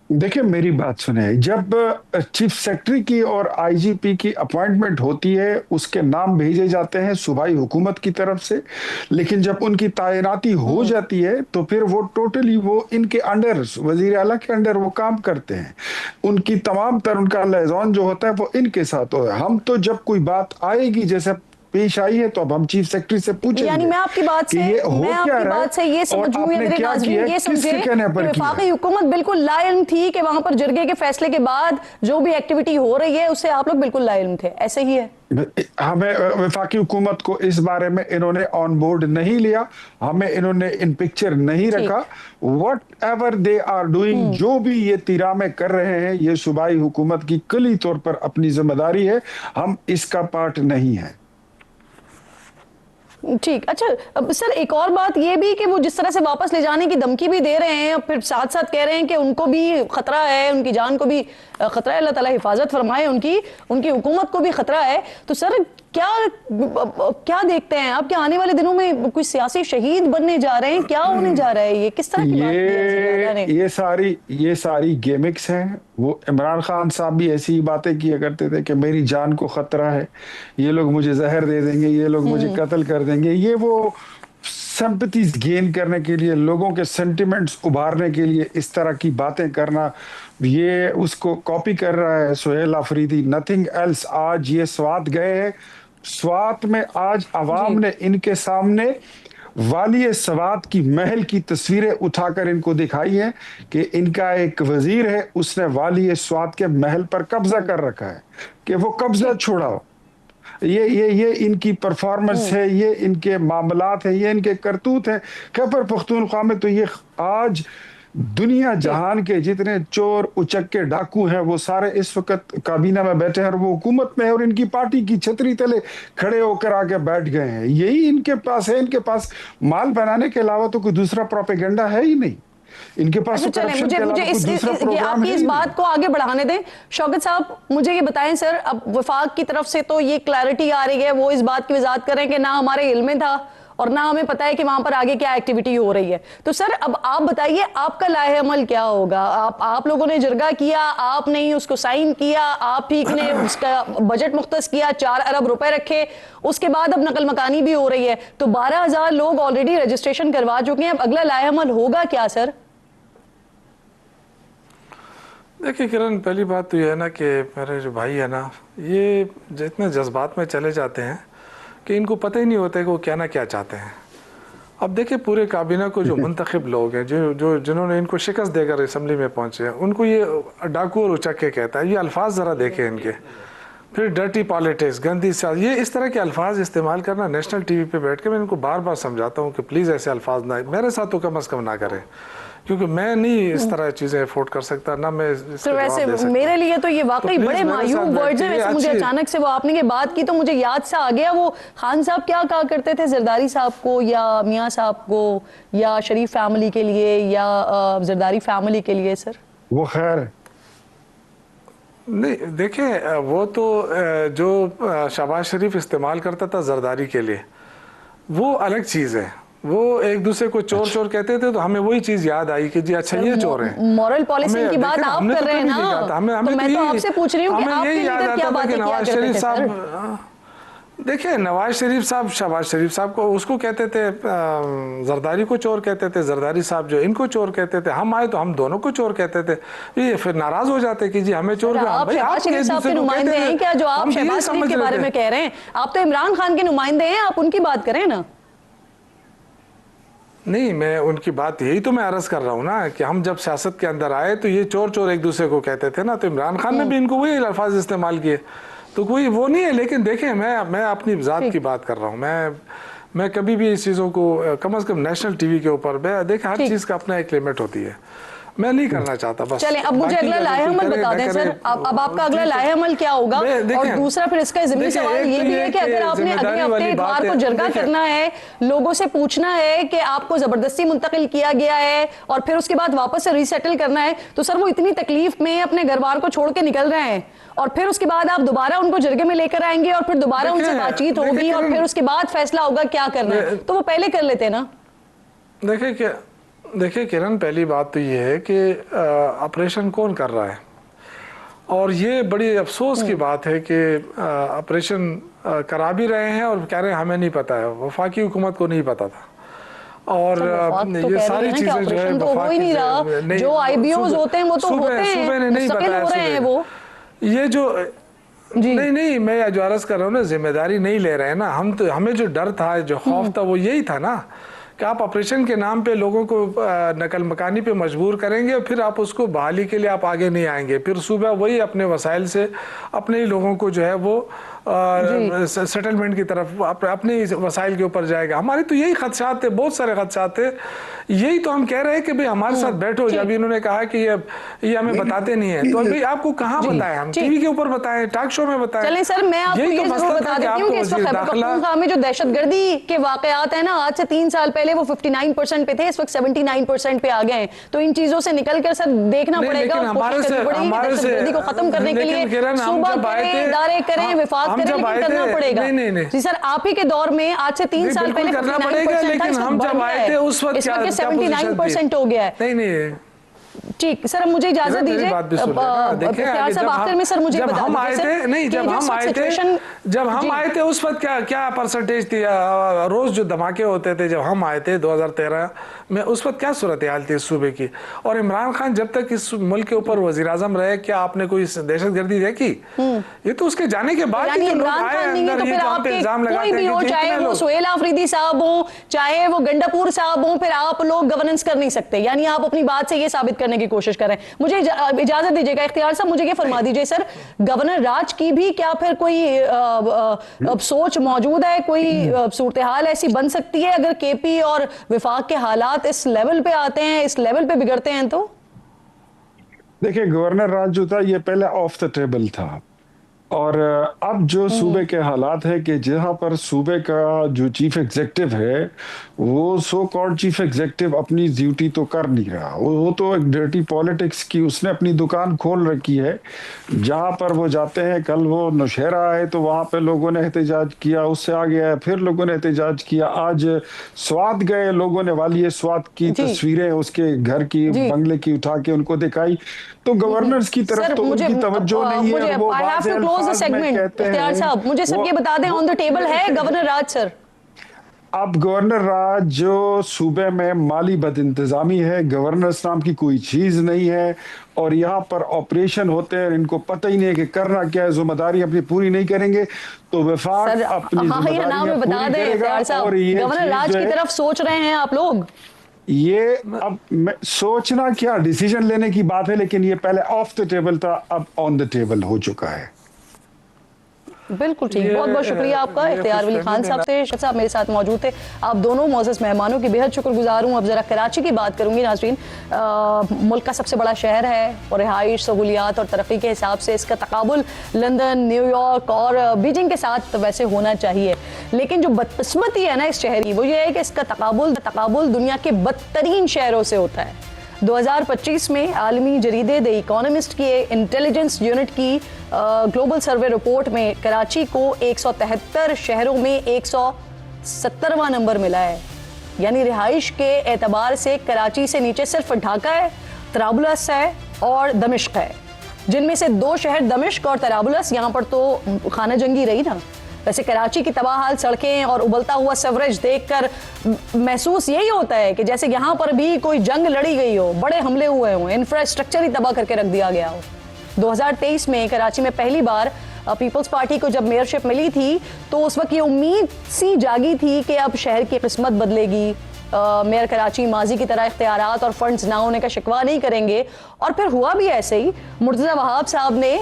देखिए, मेरी बात सुने, जब चीफ सेक्रेटरी की और आईजीपी की अपॉइंटमेंट होती है उसके नाम भेजे जाते हैं सूबाई हुकूमत की तरफ से, लेकिन जब उनकी तैनाती हो जाती है तो फिर वो टोटली वो इनके अंडर, वजीर आला के अंडर वो काम करते हैं। उनकी तमाम तर उनका लियाज़ोन जो होता है वो इनके साथ होता है। हम तो जब कोई बात आएगी जैसे पेश आई है तो अब हम चीफ सेक्रेटरी से पूछेंगे। यानी मैं आपकी बात से ये समझूं, ये समझे कि वफाकी हुकूमत बिल्कुल लाइल्म थी कि वहां पर जरगे के फैसले के बाद जो भी एक्टिविटी हो रही है उससे आप लोग बिल्कुल लाइल्म थे, ऐसे ही है? हमें वफाकी हुकूमत को इस बारे में इन्होंने ऑन बोर्ड नहीं लिया, हमें इन्होंने इन पिक्चर नहीं रखा। Whatever they are doing, जो भी ये तीरा में कर रहे हैं, ये सूबाई हुकूमत की कली तौर पर अपनी जिम्मेदारी है, हम इसका पार्ट नहीं है। ठीक, अच्छा सर, एक और बात ये भी कि वो जिस तरह से वापस ले जाने की धमकी भी दे रहे हैं, फिर साथ साथ कह रहे हैं कि उनको भी खतरा है, उनकी जान को भी खतरा है, अल्लाह ताला हिफाजत फरमाए, उनकी हुकूमत को भी खतरा है। तो सर, क्या देखते हैं आप, क्या आने वाले दिनों में कोई सियासी शहीद बनने जा रहे हैं, क्या होने जा रहा है, ये किस तरह की बात की है ज़ियादा ने? ये सारी गेमिक्स हैं। वो इमरान खान साहब भी ऐसी ही बातें किया करते थे कि मेरी जान को खतरा है, ये लोग मुझे जहर दे देंगे, ये लोग मुझे कत्ल कर देंगे। ये वो सिंपैथीज गेन करने के लिए, लोगों के सेंटिमेंट्स उभारने के लिए इस तरह की बातें करना, ये उसको कॉपी कर रहा है सुहेल अफरीदी, नथिंग एल्स। आज ये स्वात गए हैं, स्वात में आज अवाम ने इनके सामने वाली स्वात की महल की तस्वीरें उठाकर इनको दिखाई है कि इनका एक वजीर है, उसने वाली स्वात के महल पर कब्जा कर रखा है कि वो कब्जा छुड़ाओ। ये इनकी परफॉर्मेंस है, ये इनके मामलात है, ये इनके करतूत है। खैबर पख्तूनख्वा में तो ये आज दुनिया जहान के जितने चोर उचक्के डाकू हैं वो सारे इस वक्त काबीना में बैठे हैं और वो हुकूमत में है और इनकी पार्टी की छतरी तले खड़े होकर आके बैठ गए हैं। यही इनके पास है, इनके पास माल बनाने के अलावा तो कोई दूसरा प्रोपेगेंडा है ही नहीं इनके पास। अच्छा, मुझे आपकी इस बात को आगे बढ़ाने दें। शौकत साहब मुझे ये बताएं सर, अब वफाक की तरफ से तो ये क्लैरिटी आ रही है, वो इस बात की वजाहत करें कि ना हमारे इल्म में था और ना हमें पता है कि वहां पर आगे क्या एक्टिविटी हो रही है। तो सर अब आप बताइए आपका लाहे अमल क्या होगा? आप लोगों ने जरगा किया, आपने ही उसको साइन किया, आप ही ने उसका बजट मुख्तस किया, 4 अरब रुपए रखे, उसके बाद अब नकल मकानी भी हो रही है, तो 12,000 लोग ऑलरेडी रजिस्ट्रेशन करवा चुके हैं। अब अगला लाहे अमल होगा क्या सर? देखिए किरण, पहली बात तो ये है ना कि मेरे जो भाई है ना, ये जितने जज्बात में चले जाते हैं कि इनको पता ही नहीं होता है कि वो क्या ना क्या चाहते हैं। अब देखिए पूरे काबीना को जो मुंतखब लोग हैं, जिन्होंने इनको शिकस्त देकर असम्बली में पहुंचे हैं, उनको ये डाकू और उचक्के कहता है। ये अल्फाज ज़रा देखें इनके। फिर डर्टी पॉलिटिक्स, गंदी सियासत, ये इस तरह के अल्फाज इस्तेमाल करना नेशनल टीवी पे बैठ के मैं इनको बार बार समझाता हूँ कि प्लीज़ ऐसे अल्फाज ना, मेरे साथ तो कम अज़ कम ना करें, क्योंकि मैं नहीं इस तरह चीजें अफोर्ड कर सकता, ना मैं तो वैसे मेरे लिए तो ये वाकई बड़े मायूब वर्ड्स हैं। वैसे मुझे अचानक से वो आपने ये बात की तो मुझे याद सा आ गया, वो खान साहब क्या कहा करते थे जरदारी साहब को या मियाँ साहब को या शरीफ फैमिली के लिए या जरदारी फैमिली के लिए सर? वो खैर नहीं, देखिए वो तो जो शहबाज शरीफ इस्तेमाल करता था जरदारी के लिए, वो अलग चीज़ है। वो एक दूसरे को चोर चोर कहते थे, तो हमें वही चीज याद आई कि जी अच्छा ये चोर है। मॉरल पॉलिसी की बात आप कर रहे हैं ना, तो मैं तो आपसे पूछ रही हूँ कि आपके लीडर क्या बातें किया करते थे सर? देखिए नवाज शरीफ साहब, शहबाज शरीफ साहब को उसको कहते थे, जरदारी को चोर कहते थे, जरदारी साहब जो इनको चोर कहते थे। हम आए तो हम दोनों को चोर कहते थे। ये फिर नाराज हो जाते कि जी हमें चोर। आप शहबाज शरीफ साहब के नुमाइंदे हैं क्या जो आप शहबाज शरीफ के बारे में कह रहे हैं? आप तो इमरान खान के नुमाइंदे हैं, आप उनकी बात करें ना। नहीं, मैं उनकी बात यही तो मैं अर्ज कर रहा हूँ ना कि हम जब सियासत के अंदर आए तो ये चोर चोर एक दूसरे को कहते थे ना, तो इमरान खान ने भी इनको वही अल्फाज इस्तेमाल किए, तो कोई वो नहीं है। लेकिन देखें मैं अपनी ज़ात की बात कर रहा हूँ। मैं कभी भी इस चीज़ों को कम से कम नेशनल टीवी के ऊपर देखें, हर चीज़ का अपना एक लिमिट होती है, मैं नहीं करना चाहता। बस चलें, अब मुझे अगला लाहे अमल बता दें सर। अब आपका अगला लाहे अमल क्या होगा? और दूसरा फिर इसका ज़िम्मी सवाल ये भी है कि अगर आपने अगले हफ्ते इतवार को जरगा करना है, लोगों से पूछना है कि आपको जबरदस्ती मुंतकिल किया गया है और फिर उसके बाद वापस से रीसेटल करना है, तो सर वो इतनी तकलीफ में अपने घर बार को छोड़ के निकल रहे हैं और फिर उसके बाद आप दोबारा उनको जरगे में लेकर आएंगे और फिर दोबारा उनसे बातचीत होगी और फिर उसके बाद फैसला होगा क्या करना है, तो वो पहले कर लेते ना। देखिए किरण, पहली बात तो ये है कि ऑपरेशन कौन कर रहा है, और ये बड़ी अफसोस की बात है कि ऑपरेशन करा भी रहे हैं और कह रहे हैं हमें नहीं पता है, वफाकी हुकूमत को नहीं पता था। और तो ये सारी चीजें जो है तो हो ही नहीं रहा, जो आईबीओज होते हैं वो तो होते हैं, नहीं बताया वो ये जो नहीं मैं जो अर्ज कर रहा हूँ ना, जिम्मेदारी नहीं ले रहे हैं ना हम, तो हमें जो डर था, जो खौफ था, वो यही था ना कि आप ऑपरेशन के नाम पे लोगों को नकल मकानी पे मजबूर करेंगे और फिर आप उसको बहाली के लिए आप आगे नहीं आएंगे, फिर सुबह वही अपने वसाइल से अपने ही लोगों को जो है वो सेटलमेंट की तरफ अपने वसाइल के ऊपर जाएगा। हमारे तो यही खदशात थे, बहुत सारे खदशात थे। यही तो हम कह रहे हैं कि भाई हमारे साथ बैठो। जब इन्होंने कहा कि ये हमें बताते नहीं है, तो अभी आपको कहाँ बताएं? हम टीवी के ऊपर बताएं, टॉक शो में बताएं। चलें सर, मैं आपको ये जरूर बता देती हूँ कि इस वक्त खैबर पख्तूनख्वा में जो दहशतगर्दी के वाकयात है ना, आज से 3 साल पहले वो 59% पे थे, इस वक्त 79% पे आ गए हैं। तो इन चीजों से निकलकर सर देखना पड़ेगा और कोशिश करनी पड़ेगी दहशतगर्दी को खत्म करने के लिए। सूबा करें, इदारे करें, विफाक बात करें, लेकिन करना पड़ेगा। नहीं जी सर, आप ही के दौर में आज से 3 साल पहले करना पड़ेगा, लेकिन हम जब आए थे उस वक्त 79% हो गया है। नहीं ठीक सर, मुझे इजाजत दीजिए इख्तियार साहब, आखिर में सर मुझे जब हम आए थे, नहीं जब हम आए थे उस वक्त क्या परसेंटेज थी, रोज जो धमाके होते थे जब हम आए थे 2013 में, उस वक्त क्या सूरत हाल थी इस सूबे की? और इमरान खान जब तक इस मुल्क के ऊपर वजीर आजम रहे, क्या आपने कोई दहशतगर्दी देखी? ये तो उसके जाने के बाद इमरान खान नहीं है तो फिर आपके कोई भी हो, चाहे वो सुहेल आफरीदी साहब हो, चाहे वो गंडापुर साहब हो, फिर आप लोग गवर्नेंस कर नहीं सकते। यानी आप अपनी बात से ये साबित करने की कोशिश कर रहे हैं। मुझे इजाजत दीजिएगा इख्तियार साहब, मुझे ये फरमा दीजिए सर, गवर्नर राज की भी क्या फिर कोई सोच मौजूद है, कोई सूरत हाल ऐसी बन सकती है अगर केपी और विफाक के हालात इस लेवल पे आते हैं, इस लेवल पे बिगड़ते हैं? तो देखिए, गवर्नर राज जो था ये पहले ऑफ द टेबल था, और अब जो सूबे के हालात है कि जहां पर सूबे का जो चीफ एग्जीक्यूटिव है वो सो कॉल्ड चीफ एग्जीक्यूटिव अपनी ड्यूटी तो कर नहीं रहा, वो तो एक डर्टी पॉलिटिक्स की उसने अपनी दुकान खोल रखी है। जहां पर वो जाते हैं, कल वो नौशहरा आए तो वहां पे लोगों ने एहतजाज किया, उससे आगे आए फिर लोगों ने एहतजाज किया, आज स्वात गए लोगों ने वाली स्वात की तस्वीरें उसके घर की बंगले की उठा के उनको दिखाई, तो गवर्नर्स की तरफ तो उनकी तवज्जो नहीं है। वो इख्तियार साहब मुझे सब ये बता दें, ऑन द टेबल है गवर्नर राज सर? अब गवर्नर राज जो सूबे में माली बदइंतजामी है, गवर्नर्स नाम की कोई चीज नहीं है, और यहाँ पर ऑपरेशन होते हैं, इनको पता ही नहीं है कि करना क्या है, जिम्मेदारी अपनी पूरी नहीं करेंगे तो विफाक अपनी जिम्मेदारी बता देगा। और गवर्नर राज की तरफ सोच रहे हैं आप लोग? ये अब सोचना क्या, डिसीजन लेने की बात है, लेकिन ये पहले ऑफ द टेबल था, अब ऑन द टेबल हो चुका है। बिल्कुल ठीक, बहुत बहुत शुक्रिया आपका इख्तियार वली खान साहब से साहब मेरे साथ मौजूद थे। आप दोनों मोअज़्ज़ज़ मेहमानों की बेहद शुक्रगुजार हूँ। अब ज़रा कराची की बात करूँगी नाज़रीन। मुल्क का सबसे बड़ा शहर है और रिहाइश, सहूलियात और तरक्की के हिसाब से इसका तकाबुल लंदन, न्यूयॉर्क और बीजिंग के साथ वैसे होना चाहिए, लेकिन जो बदकिस्मती है ना इस शहर की, वो ये है कि इसका तकाबुल दुनिया के बदतरीन शहरों से होता है। 2025 में आलमी जरीदे द इकोनॉमिस्ट की इंटेलिजेंस यूनिट की ग्लोबल सर्वे रिपोर्ट में कराची को 173 शहरों में 170वां नंबर मिला है। यानी रिहाइश के एतबार से कराची से नीचे सिर्फ ढाका है, तराबुलस है और दमिश्क है, जिनमें से 2 शहर दमिश्क और तराबुलस यहाँ पर तो खाना जंगी रही ना। वैसे कराची की तबाहाल सड़कें और उबलता हुआ सेवरेज देखकर महसूस यही होता है कि जैसे यहाँ पर भी कोई जंग लड़ी गई हो, बड़े हमले हुए हों, इंफ्रास्ट्रक्चर ही तबाह करके रख दिया गया हो। 2023 में कराची में पहली बार पीपल्स पार्टी को जब मेयरशिप मिली थी तो उस वक्त ये उम्मीद सी जागी थी कि अब शहर की किस्मत बदलेगी, मेयर कराची माजी की तरह इख्तियारात और फंड्स ना होने का शिकवा नहीं करेंगे, और फिर हुआ भी ऐसे ही। मुर्तज़ा वहाब साहब ने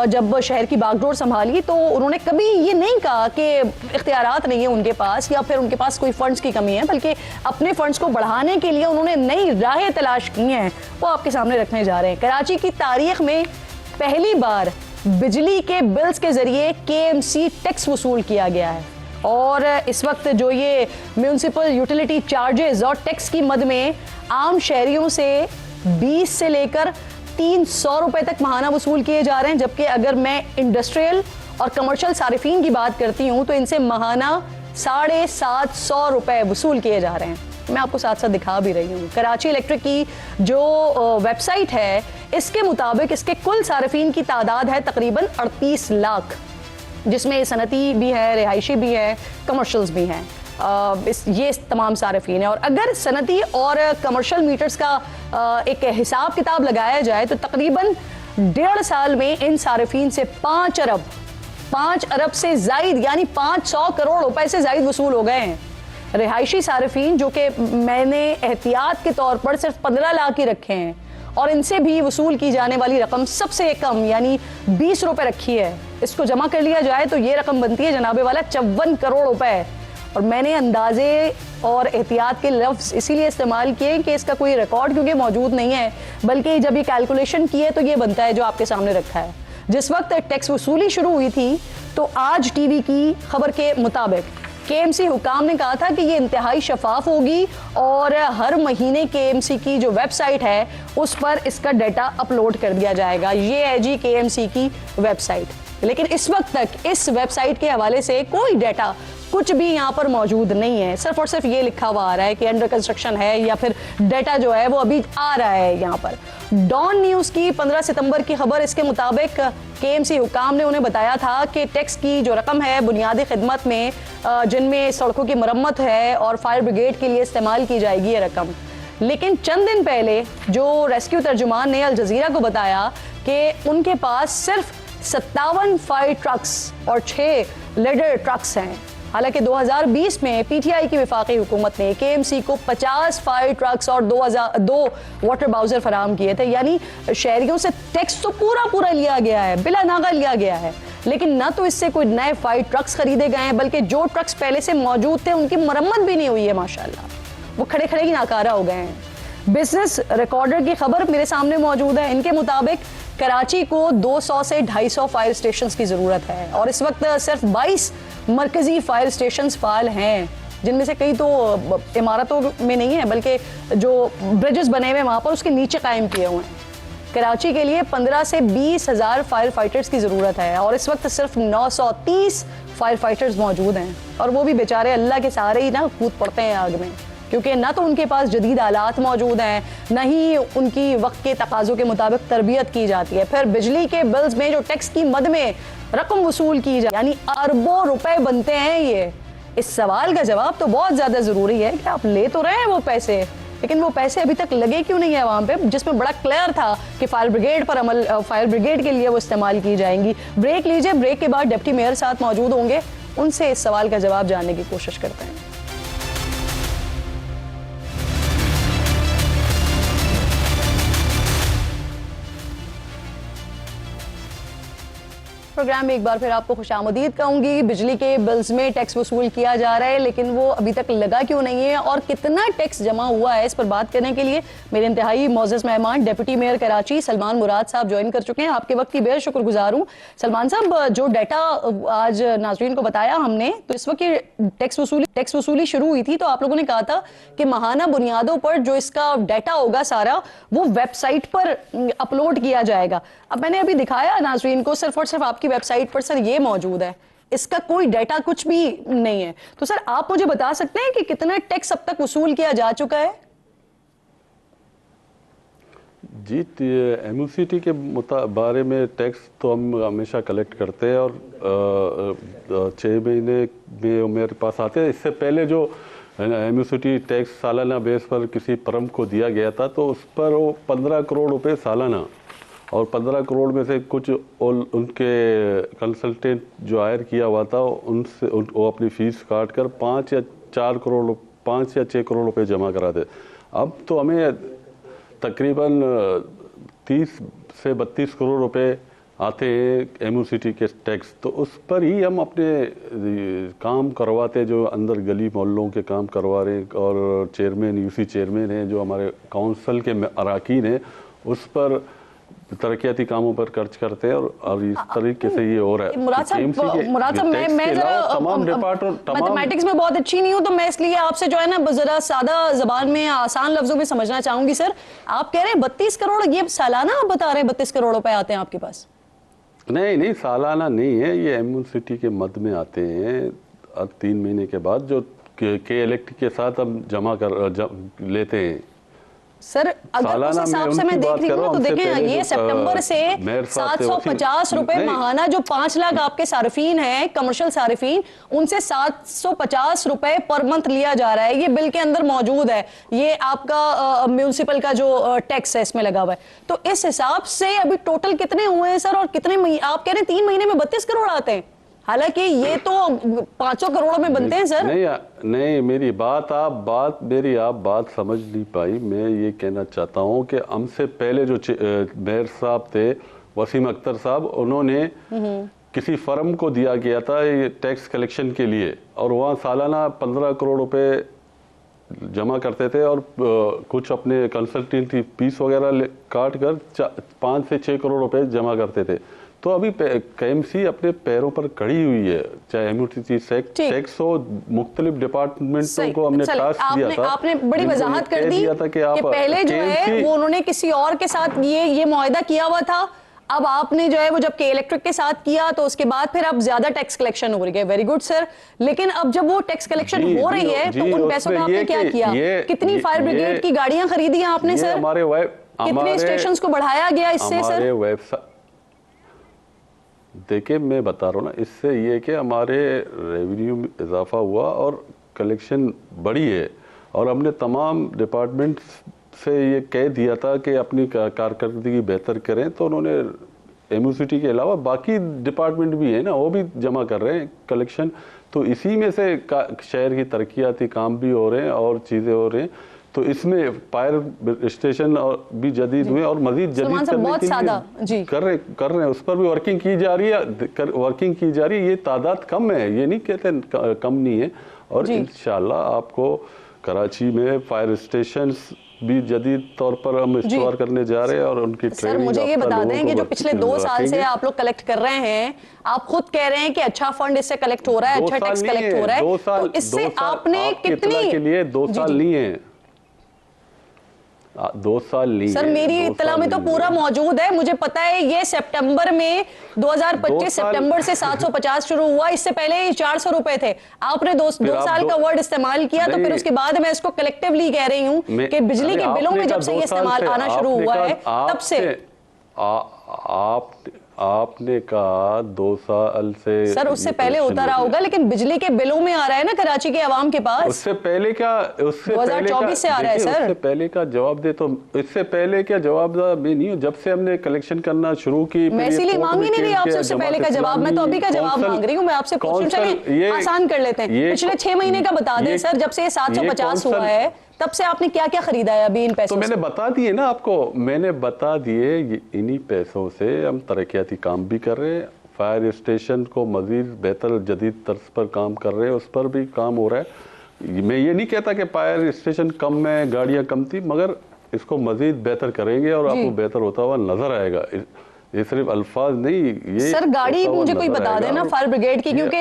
जब शहर की बागडोर संभाली तो उन्होंने कभी ये नहीं कहा कि इख्तियारात नहीं है उनके पास या फिर उनके पास कोई फंड्स की कमी है, बल्कि अपने फंड्स को बढ़ाने के लिए उन्होंने नई राहें तलाश की हैं, वो आपके सामने रखने जा रहे हैं। कराची की तारीख में पहली बार बिजली के बिल्स के जरिए KMC टैक्स वसूल किया गया है, और इस वक्त जो ये म्यूनिसिपल यूटिलिटी चार्जेस और टैक्स की मद में आम शहरियों से 20 से लेकर 300 रुपए तक माहाना वसूल किए जा रहे हैं, जबकि अगर मैं इंडस्ट्रियल और कमर्शियल सारिफीन की बात करती हूँ तो इनसे माहाना 750 रुपए वसूल किए जा रहे हैं। मैं आपको साथ साथ दिखा भी रही हूँ। कराची इलेक्ट्रिक की जो वेबसाइट है इसके मुताबिक इसके कुल सारिफीन की तादाद है तकरीबन 38 लाख, जिसमें सनती भी है, रिहायशी भी है, कमर्शियल्स भी हैं। ये तमाम सारिफीन है, और अगर सनती और कमर्शियल मीटर्स का एक हिसाब किताब लगाया जाए तो तकरीबन 1.5 साल में इन सारिफीन से 5 अरब से जायद यानी 500 करोड़ रुपए से जायद वसूल हो गए हैं। रिहायशी सारिफीन जो कि मैंने एहतियात के तौर पर सिर्फ 15 लाख ही रखे हैं, और इनसे भी वसूल की जाने वाली रकम सबसे कम यानी 20 रुपए रखी है। इसको जमा कर लिया जाए तो ये रकम बनती है जनाबे वाला 54 करोड़ रुपए। और मैंने अंदाजे और एहतियात के लफ्ज़ इसीलिए इस्तेमाल किए कि इसका कोई रिकॉर्ड क्योंकि मौजूद नहीं है, बल्कि जब ये कैलकुलेशन की है तो ये बनता है जो आपके सामने रखा है। जिस वक्त टैक्स वसूली शुरू हुई थी तो आज टीवी की खबर के मुताबिक KMC हुकाम ने कहा था कि ये इंतहाई शफाफ होगी और हर महीने KMC की जो वेबसाइट है उस पर इसका डाटा अपलोड कर दिया जाएगा। ये है जी KMC की वेबसाइट। लेकिन इस वक्त तक इस वेबसाइट के हवाले से कोई डाटा कुछ भी यहाँ पर मौजूद नहीं है। सिर्फ और सिर्फ ये लिखा हुआ आ रहा है कि अंडर कंस्ट्रक्शन है, या फिर डाटा जो है वो अभी आ रहा है यहाँ पर। डॉन न्यूज़ की 15 सितंबर की खबर, इसके मुताबिक KMC हुकाम ने उन्हें बताया था कि टैक्स की जो रकम है बुनियादी खिदमत में, जिनमें सड़कों की मरम्मत है और फायर ब्रिगेड के लिए इस्तेमाल की जाएगी ये रकम। लेकिन चंद दिन पहले जो रेस्क्यू तर्जुमान ने अल जजीरा को बताया कि उनके पास सिर्फ 57 फायर ट्रक्स और 6 लेडर ट्रक्स हैं। हालांकि 2020 में PTI की वफाकी हुकूमत ने KMC को 50 फायर ट्रक्स और 2 वाटर बाउजर फराहम किए थे। यानी शहरियों से टैक्स तो पूरा लिया गया है, बिला नागा लिया गया है, लेकिन ना तो इससे कोई नए फायर ट्रक्स खरीदे गए हैं, बल्कि जो ट्रक्स पहले से मौजूद थे उनकी मरम्मत भी नहीं हुई है। माशाल्लाह, वो खड़े खड़े ही नाकारा हो गए हैं। बिजनेस रिकॉर्डर की खबर मेरे सामने मौजूद है। इनके मुताबिक कराची को 200 से 250 फायर स्टेशंस की ज़रूरत है और इस वक्त सिर्फ 22 मरकजी फायर स्टेशंस फाल हैं, जिनमें से कई तो इमारतों में नहीं है, बल्कि जो ब्रिजेस बने हुए वहाँ पर उसके नीचे कायम किए हुए हैं। कराची के लिए 15 से 20 हज़ार फायर फाइटर्स की ज़रूरत है और इस वक्त सिर्फ 930 फायर फाइटर्स मौजूद हैं, और वो भी बेचारे अल्लाह के सहारे ही ना कूद पड़ते हैं आग में, क्योंकि ना तो उनके पास जदीद आलात मौजूद हैं, न ही उनकी वक्त के तकाज़ों के मुताबिक तरबियत की जाती है। फिर बिजली के बिल्स में जो टैक्स की मद में रकम वसूल की जाए, यानी अरबों रुपए बनते हैं ये। इस सवाल का जवाब तो बहुत ज़्यादा ज़रूरी है कि आप ले तो रहे हैं वो पैसे, लेकिन वो पैसे अभी तक लगे क्यों नहीं है वहाँ पे, जिसमें बड़ा क्लियर था कि फायर ब्रिगेड के लिए वो इस्तेमाल की जाएंगी। ब्रेक लीजिए, ब्रेक के बाद डिप्टी मेयर साथ मौजूद होंगे, उनसे इस सवाल का जवाब जानने की कोशिश करते हैं। प्रोग्राम में एक बार फिर आपको खुशामदीद कहूंगी। बिजली के बिल्स में टैक्स वसूल किया जा रहा है, लेकिन वो अभी तक लगा क्यों नहीं है और कितना टैक्स जमा हुआ है, इस पर बात करने के लिए मेरे इंतहाई मोअज़्ज़ज़ मेहमान डिप्टी मेयर कराची सलमान मुराद साहब ज्वाइन कर चुके हैं। आपके वक्त की बेहद शुक्रगुजार हूँ। सलमान साहब, जो डाटा आज नाज़रीन को बताया हमने, तो इस वक्त टैक्स वसूली शुरू हुई थी, तो आप लोगों ने कहा था कि माहाना बुनियादों पर जो इसका डाटा होगा सारा वो वेबसाइट पर अपलोड किया जाएगा। अब मैंने अभी दिखाया नाज़रीन को, सिर्फ और सिर्फ आपकी वेबसाइट पर सर ये मौजूद है, इसका कोई डाटा कुछ भी नहीं है। तो सर आप मुझे बता सकते हैं कि कितना टैक्स अब तक वसूल किया जा चुका है? जी, MUCT के बारे में टैक्स तो हम हमेशा कलेक्ट करते हैं और 6 महीने में मेरे पास आते हैं। इससे पहले जो MUCT टैक्स सालाना बेस पर किसी फर्म को दिया गया था, तो उस पर वो 15 करोड़ रुपए सालाना, और 15 करोड़ में से कुछ उनके कंसल्टेंट जो हायर किया हुआ था उनसे वो अपनी फ़ीस काट कर 5 या 6 करोड़ रुपए जमा कराते। अब तो हमें तकरीबन 30 से 32 करोड़ रुपए आते हैं MUCT के टैक्स, तो उस पर ही हम अपने काम करवाते, जो अंदर गली मोहल्लों के काम करवा रहे हैं, और चेयरमैन UC चेयरमैन हैं जो हमारे काउंसिल के अरकान हैं, उस पर तरक्याती कामों पर खर्च करते हैं, और इस तरीके से ये हो रहा है। मुराद साहब, मैं जरा मैथमेटिक्स में बहुत अच्छी नहीं हूँ, तो मैं इसलिए आपसे जो है ना जरा सादा जबान में आसान लफ्जों में समझना चाहूंगी। सर, आप कह रहे हैं 32 करोड़, ये सालाना आप बता रहे हैं 32 करोड़ रुपए आते हैं आपके पास? नहीं, सालाना नहीं है, ये MUCT के मद में आते हैं 3 महीने के बाद, जो के इलेक्ट्रिक के साथ हम जमा लेते हैं। सर, अगर उस हिसाब से मैं देख रही हूँ तो देखें, ये सितंबर से 750 रुपए माहाना, जो 5 लाख आपके सार्फिन हैं, कमर्शियल सार्फिन, उनसे 750 रुपए पर मंथ लिया जा रहा है। ये बिल के अंदर मौजूद है, ये आपका म्यूनिसिपल का जो टैक्स है इसमें लगा हुआ है। तो इस हिसाब से अभी टोटल कितने हुए हैं सर, और कितने आप कह रहे हैं 3 महीने में 32 करोड़ आते हैं? हालांकि ये तो 500 करोड़ में बनते हैं सर। नहीं, मेरी बात समझ नहीं पाई। मैं ये कहना चाहता हूँ कि हमसे पहले जो मेयर साहब थे, वसीम अख्तर साहब, उन्होंने किसी फर्म को दिया गया था ये टैक्स कलेक्शन के लिए, और वहाँ सालाना 15 करोड़ रुपए जमा करते थे, और कुछ अपने कंसल्टेंट फीस वगैरह काट कर 5 से 6 करोड़ रुपए जमा करते थे। तो अभी KMC अपने पैरों पर खड़ी हुई है, चाहे MUCT टैक्स हो, मुख्तलिफ डिपार्टमेंटों को हमने टास्क दिया था। आपने बड़ी वजाहत कर दी कि पहले जो है वो उन्होंने किसी और के साथ ये मुआहिदा किया हुआ था, अब आपने जो है वो जब के इलेक्ट्रिक के साथ किया तो उसके बाद फिर अब ज्यादा टैक्स कलेक्शन हो रही है, वेरी गुड सर। लेकिन अब जब वो टैक्स कलेक्शन हो रही है तो उन पैसों में आपने क्या किया? कितनी फायर ब्रिगेड की गाड़ियां खरीदी हैं आपने सर? कितने स्टेशंस को बढ़ाया गया इससे सर? देखिए मैं बता रहा हूँ ना, इससे ये कि हमारे रेवेन्यू में इजाफा हुआ और कलेक्शन बढ़ी है, और हमने तमाम डिपार्टमेंट से ये कह दिया था कि अपनी कारकर्दगी बेहतर करें, तो उन्होंने एमयूसीटी के अलावा बाकी डिपार्टमेंट भी है ना, वो भी जमा कर रहे हैं कलेक्शन, तो इसी में से शहर की तरक्याती काम भी हो रहे हैं और चीज़ें हो रही हैं। तो इसमें फायर स्टेशन और भी जदीद हुए और मजीद जदीद करने के लिए कर रहे हैं, उस पर भी वर्किंग की जा रही है, ये तादाद कम है, ये नहीं कहते कम नहीं है, और इंशाल्लाह आपको कराची में फायर स्टेशंस भी जदीद तौर पर हम इंस्टॉल करने जा रहे हैं और उनकी ट्रेनिंग। सर मुझे ये बता दें कि जो पिछले 2 साल से आप लोग कलेक्ट कर रहे हैं, आप खुद कह रहे हैं कि अच्छा फंड इससे कलेक्ट हो रहा है, अच्छा टैक्स कलेक्ट हो रहा है, तो इससे आपने कितनी के लिए 2 साल नहीं है, 2 साल नहीं सर है, मेरी इत्तला में तो पूरा मौजूद है, मुझे पता है ये सितंबर में 2025 सितंबर से 750 शुरू हुआ, इससे पहले 400 रुपए थे। आपने 2 साल का वर्ड इस्तेमाल किया, तो फिर उसके बाद मैं इसको कलेक्टिवली कह रही हूँ कि बिजली के बिलों में जब से ये इस्तेमाल आना शुरू हुआ है तब से आपने कहा 2 साल से सर, उससे पहले होता रहा होगा, लेकिन बिजली के बिलों में आ रहा है ना कराची के आवाम के पास। उससे पहले क्या, उससे 2024 से आ रहा है सर। उससे पहले का जवाब दे, तो इससे पहले क्या जवाब भी नहीं हो, जब से हमने कलेक्शन करना शुरू की। मैं इसीलिए मांग ही नहीं रही आपसे उससे पहले का जवाब, मैं तो अभी का जवाब मांग रही हूँ। मैं आपसे क्वेश्चन चलिए आसान कर लेते हैं, पिछले 6 महीने का बता दें सर, जब से ये 750 हुआ है तब से आपने क्या क्या खरीदा है अभी इन पैसों तो मैंने बता दिए ना आपको, मैंने बता दिए, इन्हीं पैसों से हम तरक्याती काम भी कर रहे हैं, फायर स्टेशन को मजीद बेहतर जदीद तर्ज पर काम कर रहे हैं, उस पर भी काम हो रहा है। मैं ये नहीं कहता कि फायर स्टेशन कम है, गाड़ियां कम थी, मगर इसको मजीद बेहतर करेंगे और आपको बेहतर होता हुआ नजर आएगा। ये सिर्फ अल्फाज नहीं, ये सर गाड़ी मुझे कोई बता देना फायर ब्रिगेड की, क्योंकि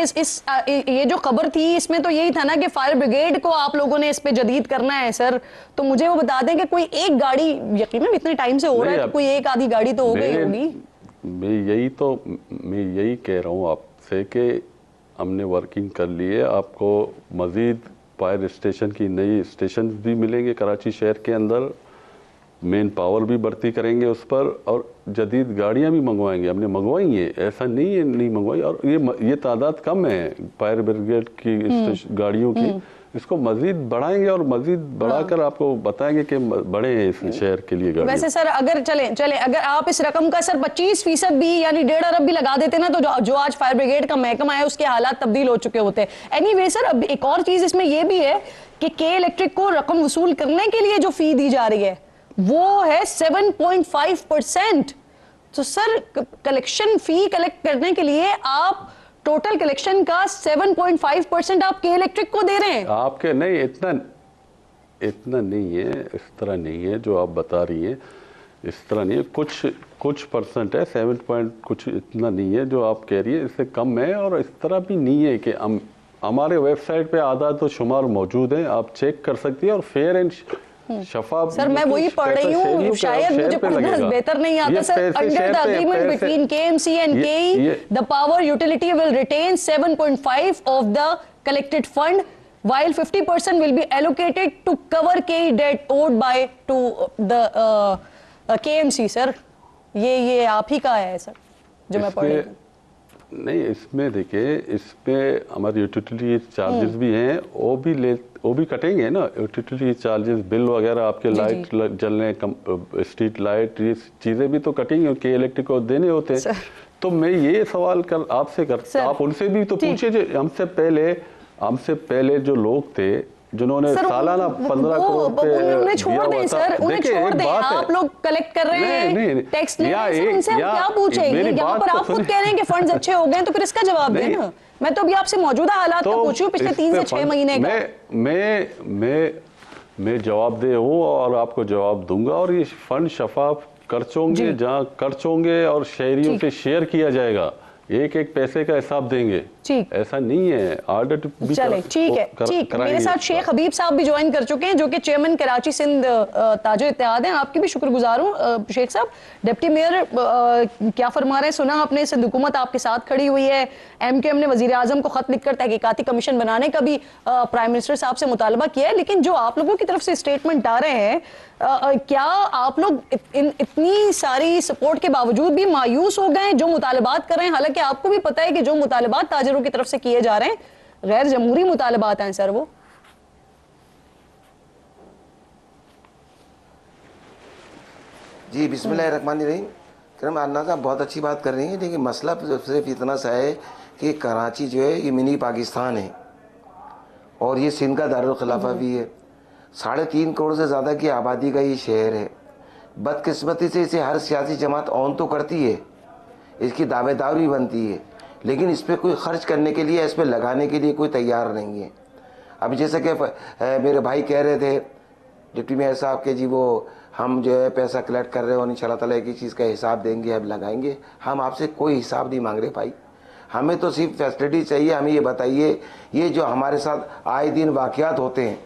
ये जो खबर थी इसमें तो यही था ना कि फायर ब्रिगेड को आप लोगों ने इस पे जदीद करना है सर, तो मुझे वो बता दें कि कोई एक गाड़ी, यकीनन इतने टाइम से हो रहा है तो कोई एक आधी गाड़ी तो हो गई होगी। मैं यही कह रहा हूँ आपसे कि हमने वर्किंग कर ली है, आपको मजीद फायर स्टेशन की नई स्टेशन भी मिलेंगे कराची शहर के अंदर, मेन पावर भी बढ़ती करेंगे उस पर, और जदीद गाड़ियां भी मंगवाएंगे, हमने मंगवाई है, ऐसा नहीं है नहीं मंगवाई, और ये तादाद कम है फायर ब्रिगेड की गाड़ियों की, इसको मजीद बढ़ाएंगे और मजीद बढ़ाकर आपको बताएंगे कि बड़े हैं इस शहर के लिए गाड़ी। वैसे सर अगर चले अगर आप इस रकम का सर 25% भी यानी 1.5 अरब भी लगा देते ना, तो जो आज फायर ब्रिगेड का महकमा है उसके हालात तब्दील हो चुके होते हैं। एनीवे सर, अब एक और चीज इसमें यह भी है कि के इलेक्ट्रिक को रकम वसूल करने के लिए जो फी दी जा रही है वो है 7.5%। तो सर कलेक्शन फी कलेक्ट करने के लिए आप टोटल कलेक्शन का 7.5% आप के इलेक्ट्रिक को दे रहे हैं। आपके नहीं, इतना नहीं है, इस तरह नहीं है जो आप बता रही हैं, इस तरह नहीं है, कुछ परसेंट है, 7 कुछ, इतना नहीं है जो आप कह रही है, इससे कम है। और इस तरह भी नहीं है कि हमारे वेबसाइट पे आधा तो शुमार मौजूद है, आप चेक कर सकती है, और फेयर एंड शफाफ। सर मैं वही पढ़ रही हूँ, शायद मुझे पढ़ना बेहतर नहीं आता sir. Under the agreement between KMC and KE, the power utility will retain 7.5 of the collected fund, while 50% will be allocated to cover KE debt owed by to the KMC। Sir ये आप ही का है sir जो मैं पढ़ रही हूँ। नहीं, इसमें देखिए, इसमें हमारे यूटिलिटी चार्जेस भी हैं, वो भी कटेंगे ना, यूटिलिटी चार्जेस, बिल वगैरह, आपके लाइट जलने, स्ट्रीट लाइट, ये चीज़ें भी तो कटेंगी, के इलेक्ट्रिक को देने होते हैं। तो मैं ये सवाल आपसे करता, आप उनसे भी तो पूछे जो हमसे पहले जो लोग थे जिन्होंने सालाना 15 करोड़ उन्हें छोड़ दें सर, उन्हें छोड़ दें, आप लोग कलेक्ट कर रहे हैं, टैक्स ले रहे हैं, उनसे हम क्या पूछेंगे? यहाँ पर आप खुद कह रहे हैं कि फंड्स अच्छे हो गए, तो फिर इसका जवाब दें ना। मैं तो अभी आपसे मौजूदा हालात का पूछूं पिछले 3 से 6 महीने का। मैं जवाबदेह हूँ और आपको जवाब दूंगा, और ये फंड शफाफ खर्च होंगे, जहाँ खर्च होंगे और शहरियों से शेयर किया जाएगा, एक एक पैसे का हिसाब देंगे, ठीक, ऐसा नहीं है। ऑडिट भी चले, ठीक है, ठीक। मेरे साथ शेख हबीब साहब भी ज्वाइन कर चुके हैं, जो कि चेयरमैन कराची सिंध ताजिर इत्तेहाद हैं। आपकी भी शुक्रगुजार हूँ शेख साहब। डिप्टी मेयर क्या फरमा रहे हैं सुना आपने? सिंध हुकूमत आपके साथ खड़ी हुई है। MKM ने वजीर आजम को खत लिखकर तहकीकाती कमीशन बनाने का भी प्राइम मिनिस्टर साहब से मुतालबा किया है। लेकिन जो आप लोगों की तरफ से स्टेटमेंट आ रहे हैं, क्या आप लोग इतनी सारी सपोर्ट के बावजूद भी मायूस हो गए जो मुतालबात कर रहे हैं? हालांकि आपको भी पता है कि जो मुतालबात ताजिरों की तरफ से किए जा रहे हैं गैर जमहूरी मुतालबात हैं सर। वो जी बिस्मिल्लाहिर्रहमानिर्रहीम। करम अन्ना साहब बहुत अच्छी बात कर रही हैं, लेकिन मसला सिर्फ इतना सा है कि कराची जो है ये मिनी पाकिस्तान है और ये सिंध का दारुल खिलाफा भी है। 3.5 करोड़ से ज़्यादा की आबादी का ये शहर है। बदकिस्मती से इसे हर सियासी जमात ऑन तो करती है, इसकी दावेदार भी बनती है, लेकिन इस पर कोई खर्च करने के लिए, इस पर लगाने के लिए कोई तैयार नहीं है। अब जैसे कि मेरे भाई कह रहे थे डिप्टी मेयर साहब के, जी वो हम जो है पैसा कलेक्ट कर रहे हो, इंशाल्लाह ताला एक ही चीज़ का हिसाब देंगे, अब लगाएंगे। हम आपसे कोई हिसाब नहीं मांग रहे भाई, हमें तो सिर्फ फैसिलिटी चाहिए। हमें ये बताइए, ये जो हमारे साथ आए दिन वाक़यात होते हैं,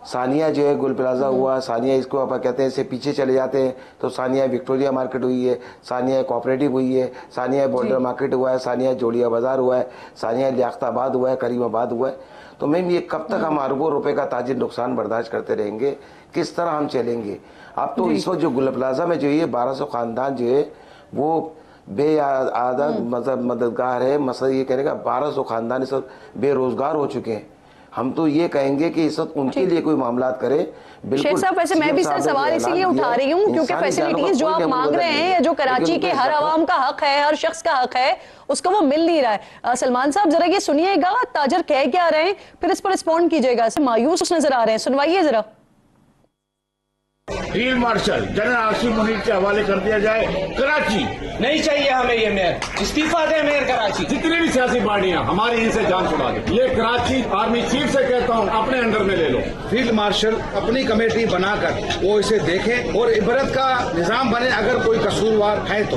सानिया जो है गुल प्लाजा हुआ, सानिया इसको आप कहते हैं, इससे पीछे चले जाते हैं तो सानिया विक्टोरिया मार्केट हुई है, सानिया कोऑपरेटिव हुई है, सानिया बॉर्डर मार्केट हुआ है, सानिया जोड़िया बाज़ार हुआ है, सानिया लियाकताबाद हुआ है, करीमाबाद हुआ है। तो मैम ये कब तक हम अरबों रुपए का ताजिर नुकसान बर्दाश्त करते रहेंगे? किस तरह हम चलेंगे? अब तो इस वक्त जो गुल प्लाजा में जो ये 1200 ख़ानदान जो है वो बेआदत मददगार है। मसला ये कहने का 1200 ख़ानदान इस वक्त बेरोजगार हो चुके हैं। हम तो ये कहेंगे कि इस वक्त उनके लिए कोई मामलात करे। शेख साहब वैसे मैं भी सर सवाल इसीलिए उठा रही हूँ क्योंकि फैसिलिटीज जो आप मांग रहे हैं, जो कराची के हर आवाम का हक है, हर शख्स का हक है, उसको वो मिल नहीं रहा है। सलमान साहब जरा ये सुनिएगा, ताजर कह क्या रहे हैं, फिर इस पर रिस्पॉन्ड कीजिएगा। मायूस नजर आ रहे हैं, सुनवाइए जरा। Field marshal general Asif Munir के हवाले कर दिया जाए कराची। नहीं चाहिए हमें ये मेयर, इस्तीफा दे मेयर कराची। जितनी भी सियासी पार्टियां हमारी इनसे जान छुड़ा दे। ये कराची आर्मी चीफ से कहता हूं अपने अंडर में ले लो। फील्ड मार्शल अपनी कमेटी बनाकर वो इसे देखें और इबरत का निजाम बने अगर कोई कसूरवार है तो।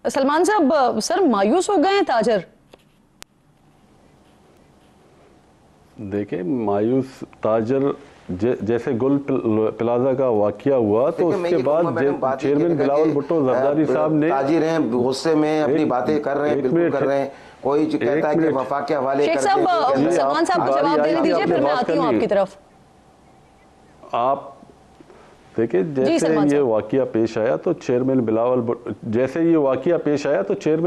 सलमान साहब सर मायूस हो गए हैं ताजर? देखिए मायूस ताजर जैसे गुल प्लाजा का वाकया हुआ तो उसके बाद चेयरमैन बिलावल भुट्टो जरदारी साहब ने, ताजिर हैं गुस्से में अपनी बातें कर रहे हैं, बिल्कुल कर रहे हैं। कोई जो कहता है कि वफाक के हवाले शेख साहब, सलमान साहब को जवाब देने दीजिए, फिर मैं आती हूँ आपकी तरफ। आप देखिए जैसे ये वाकया पेश आया तो चेयरमैन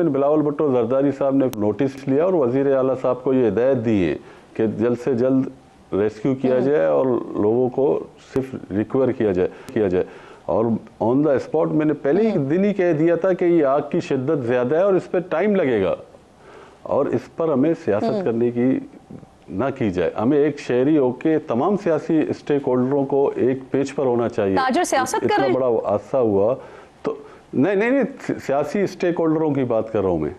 बिलावल भुट्टो जरदारी साहब ने नोटिस लिया और वजीर आला साहब को ये हिदायत दी है कि जल्द से जल्द रेस्क्यू किया जाए और लोगों को सिर्फ रिकवर किया जाए। और ऑन द स्पॉट मैंने पहले ही दिन ही कह दिया था कि ये आग की शिद्दत ज़्यादा है और इस पर टाइम लगेगा और इस पर हमें सियासत करने की ना की जाए। हमें एक शहरी होके तमाम सियासी स्टेक होल्डरों को एक पेज पर होना चाहिए। ताजर सियासत कर रहे हैं? बड़ा हादसा हुआ तो नहीं सियासी स्टेक होल्डरों की बात कर रहा हूँ मैं।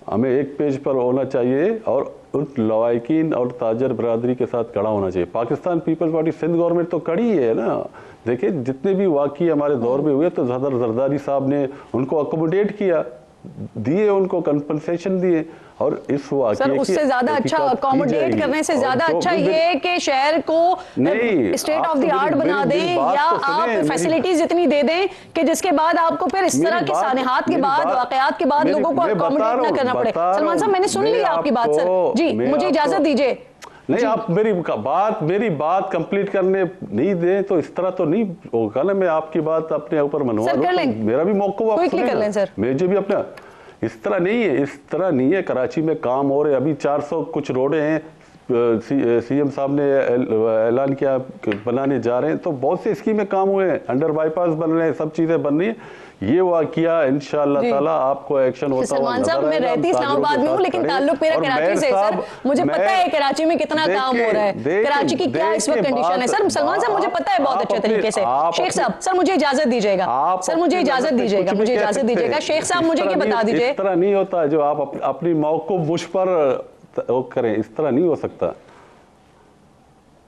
हमें एक पेज पर होना चाहिए और उस लवाकिन और ताजर बरादरी के साथ खड़ा होना चाहिए। पाकिस्तान पीपल्स पार्टी सिंध गवर्नमेंट तो खड़ी है ना। देखिए जितने भी वाक़ये हमारे दौर में हुए तो जरदारी साहब ने उनको अकोमोडेट किया, दिए, उनको कंपनसेशन दिए। और इस वाक़ये सर उससे ज्यादा अच्छा अकोमोडेट करने से ज्यादा अच्छा ये कि शहर को स्टेट ऑफ द आर्ट बना दें या आप फैसिलिटीज इतनी दे दें कि जिसके बाद आपको फिर इस तरह के सानेहात के बाद, वाकयात के बाद लोगों को अकोमोडेट ना करना पड़े। सलमान साहब मैंने सुन लिया आपकी बात सर जी, मुझे इजाजत दीजिए। नहीं आप मेरी बात कंप्लीट करने नहीं दे तो इस तरह तो नहीं होगा ना। मैं आपकी बात अपने ऊपर मनवा लूं, मेरा भी मौका मुझे भी अपना इस तरह नहीं है। कराची में काम हो रहे, अभी 400 कुछ रोडें हैं, सीएम साहब ने ऐलान किया बनाने जा रहे हैं, तो बहुत से स्कीमें काम हुए हैं, अंडर बाईपास बन रहे हैं, सब चीजें बन रही हैं। ये वाकया इंशाअल्लाह ताला आपको एक्शन होता हुआ सलमान साहब मैं रहती इस्लामाबाद में हूँ लेकिन ताल्लुक मेरा कराची से सर। मुझे पता है कराची में कितना काम हो रहा है, कराची की क्या इस वक्त कंडीशन है सर। सलमान साहब मुझे पता है बहुत अच्छे तरीके से। शेख साहब सर मुझे इजाजत दीजिएगा, सर मुझे इजाजत दीजिएगा। शेख साहब मुझे ये बता दीजिए, इस तरह नहीं होता जो आप अपनी मौक़िफ़ मुझ पर करें, इस तरह नहीं हो सकता।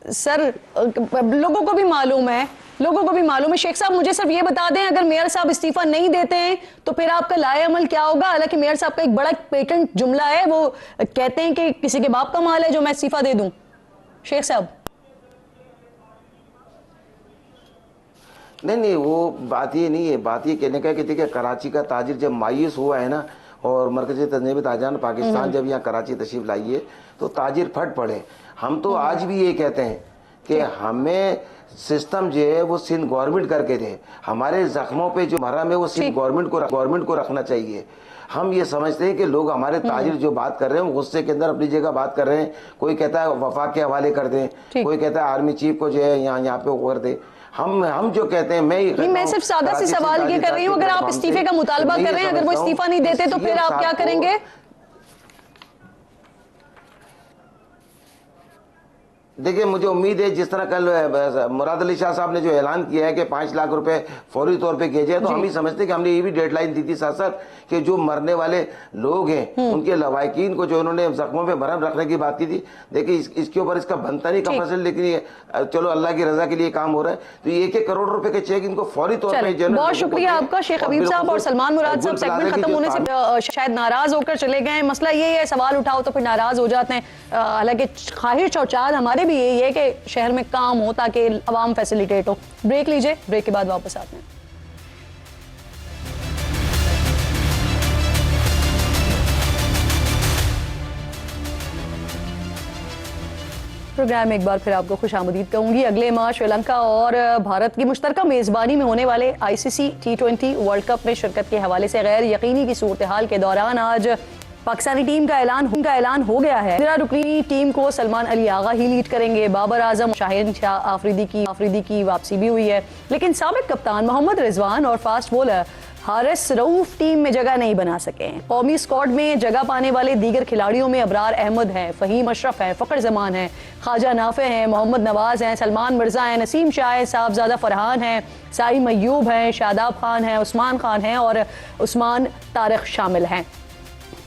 सर लोगों को भी मालूम है, लोगों को भी मालूम है। शेख साहब मुझे सिर्फ ये बता दें, अगर मेयर साहब इस्तीफा नहीं देते हैं तो फिर आपका लाए अमल क्या होगा? हालांकि मेयर साहब का एक बड़ा पेटेंट जुमला है, वो कहते हैं कि किसी के बाप का माल है जो मैं इस्तीफा दे दूं। शेख साहब नहीं, वो बात ये नहीं है। बात ये कहने का है कि देखिए, कराची का ताजिर जब मायूस हुआ है ना, और मरकज़ी तजनीब ताजान पाकिस्तान जब यहाँ कराची तशरीफ लाई है तो ताजिर फट पड़े। हम तो आज भी ये कहते हैं कि हमें सिस्टम जो है वो सिंध गवर्नमेंट करके दे, हमारे जख्मों पे जो मरहम है वो सिंध गवर्नमेंट को रखना चाहिए। हम ये समझते हैं कि लोग हमारे ताजिर जो बात कर रहे हैं गुस्से के अंदर अपनी जगह बात कर रहे हैं। कोई कहता है वफाक के हवाले कर दें, कोई कहता है आर्मी चीफ को जो है यहाँ पे वो कर दे। हम जो कहते हैं, मैं सिर्फ सादा से सवाल ये कर रही हूँ, अगर आप इस्तीफे का मुतालबा कर रहे हैं, अगर वो इस्तीफा नहीं देते तो फिर आप क्या करेंगे? देखिए, मुझे उम्मीद है जिस तरह कल मुराद अली शाह साहब ने जो ऐलान किया है कि 5 लाख रुपए फौरी तौर पे किए जाए, तो हम ही समझते हैं कि हमने ये भी डेडलाइन दी थी साथ साथ कि जो मरने वाले लोग हैं उनके लवाकिन को जो उन्होंने जख्मों पे मरहम रखने की बात की थी। देखिए, इसके ऊपर इसका बनता नहीं का फसल, लेकिन चलो अल्लाह की रजा के लिए काम हो रहा है। तो 1-1 करोड़ रुपए के चेक इनको फौरी तौर पर। बहुत शुक्रिया आपका शेख हबीब साहब। और सलमान मुराद साहब सेगमेंट खत्म होने से शायद नाराज होकर चले गए। मसला ये है, सवाल उठाओ तो फिर नाराज हो जाते हैं। हालांकि ख्वाहिश और चाहत हमारे भी यही है कि शहर में काम हो ताकि अवाम फैसिलिटेट हो। ब्रेक लीजिए, ब्रेक के बाद वापस आते हैं। प्रोग्राम में एक बार फिर आपको खुशामदीद कहूंगी। अगले माह श्रीलंका और भारत की मुश्तरका मेज़बानी में होने वाले ICC T20 वर्ल्ड कप में शिरकत के हवाले से गैर यकीनी की सूरत हाल के दौरान आज पाकिस्तानी टीम का ऐलान हो गया है। मेरा रुकनी टीम को सलमान अली आगा ही लीड करेंगे। बाबर आजम, शाहिन शाह आफरीदी की वापसी भी हुई है, लेकिन साबिक कप्तान मोहम्मद रिजवान और fast bowler Haris Rauf team में जगह नहीं बना सके। कौमी स्क्वाड में जगह पाने वाले दीगर खिलाड़ियों में अबरार अहमद हैं, फहीम अशरफ हैं, फ़खर जमान हैं, ख्वाजा नाफे हैं, मोहम्मद नवाज हैं, सलमान मिर्जा हैं, नसीम शाह हैं, साहबजादा फरहान हैं, साइम अयूब हैं, शादाब खान हैं, उस्मान खान हैं और उस्मान तारिक शामिल हैं।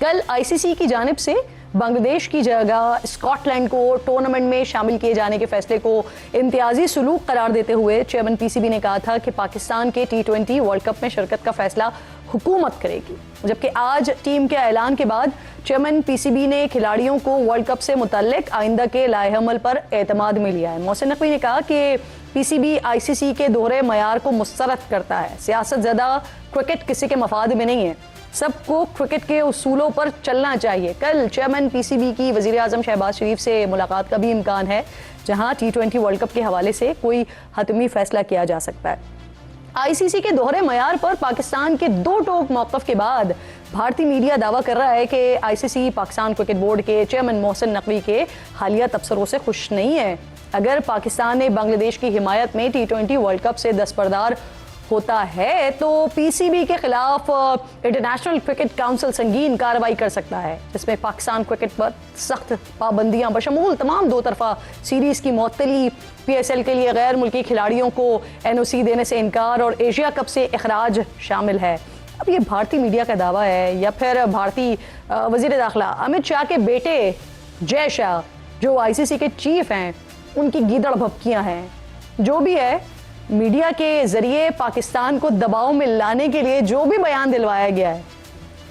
कल ICC की जानिब से बांग्लादेश की जगह स्कॉटलैंड को टूर्नामेंट में शामिल किए जाने के फैसले को इम्तियाजी सलूक करार देते हुए चेयरमैन PCB ने कहा था कि पाकिस्तान के T20 वर्ल्ड कप में शिरकत का फैसला हुकूमत करेगी। जबकि आज टीम के ऐलान के बाद चेयरमैन PCB ने खिलाड़ियों को वर्ल्ड कप से मुतल्लिक आइंदा के लाएहमल पर एतमाद में लिया है। मोहसिन नकवी ने कहा कि PCB ICC के दोहरे मयार को मुस्तरद करता है। सियासत ज़्यादा क्रिकेट किसी के मफाद में नहीं है, सबको क्रिकेट के उसूलों पर चलना चाहिए। कल चेयरमैन PCB की वज़ीर आज़म शहबाज शरीफ से मुलाकात का भी इम्कान है, जहां T20 वर्ल्ड कप के हवाले से कोई हतमी फैसला किया जा सकता है। ICC के दोहरे मयार पर पाकिस्तान के 2 टोक मौक़िफ़ के बाद भारतीय मीडिया दावा कर रहा है कि ICC पाकिस्तान क्रिकेट बोर्ड के चेयरमैन मोहसिन नकवी के हालिया तबसरों से खुश नहीं है। अगर पाकिस्तान ने बांग्लादेश की हिमायत में T20 वर्ल्ड कप से दस्तबरदार होता है तो PCB के खिलाफ इंटरनेशनल क्रिकेट काउंसिल संगीन कार्रवाई कर सकता है, जिसमें पाकिस्तान क्रिकेट पर सख्त पाबंदियां बशमूल तमाम 2 तरफा सीरीज की मुअत्तली, PSL के लिए गैर मुल्की खिलाड़ियों को NOC देने से इनकार और एशिया कप से इखराज शामिल है। अब ये भारतीय मीडिया का दावा है या फिर भारतीय वजीर दाखिला अमित शाह के बेटे जय शाह, जो ICC के चीफ हैं, उनकी गीदड़ भपकियां हैं? जो भी है, मीडिया के जरिए पाकिस्तान को दबाव में लाने के लिए जो भी बयान दिलवाया गया है,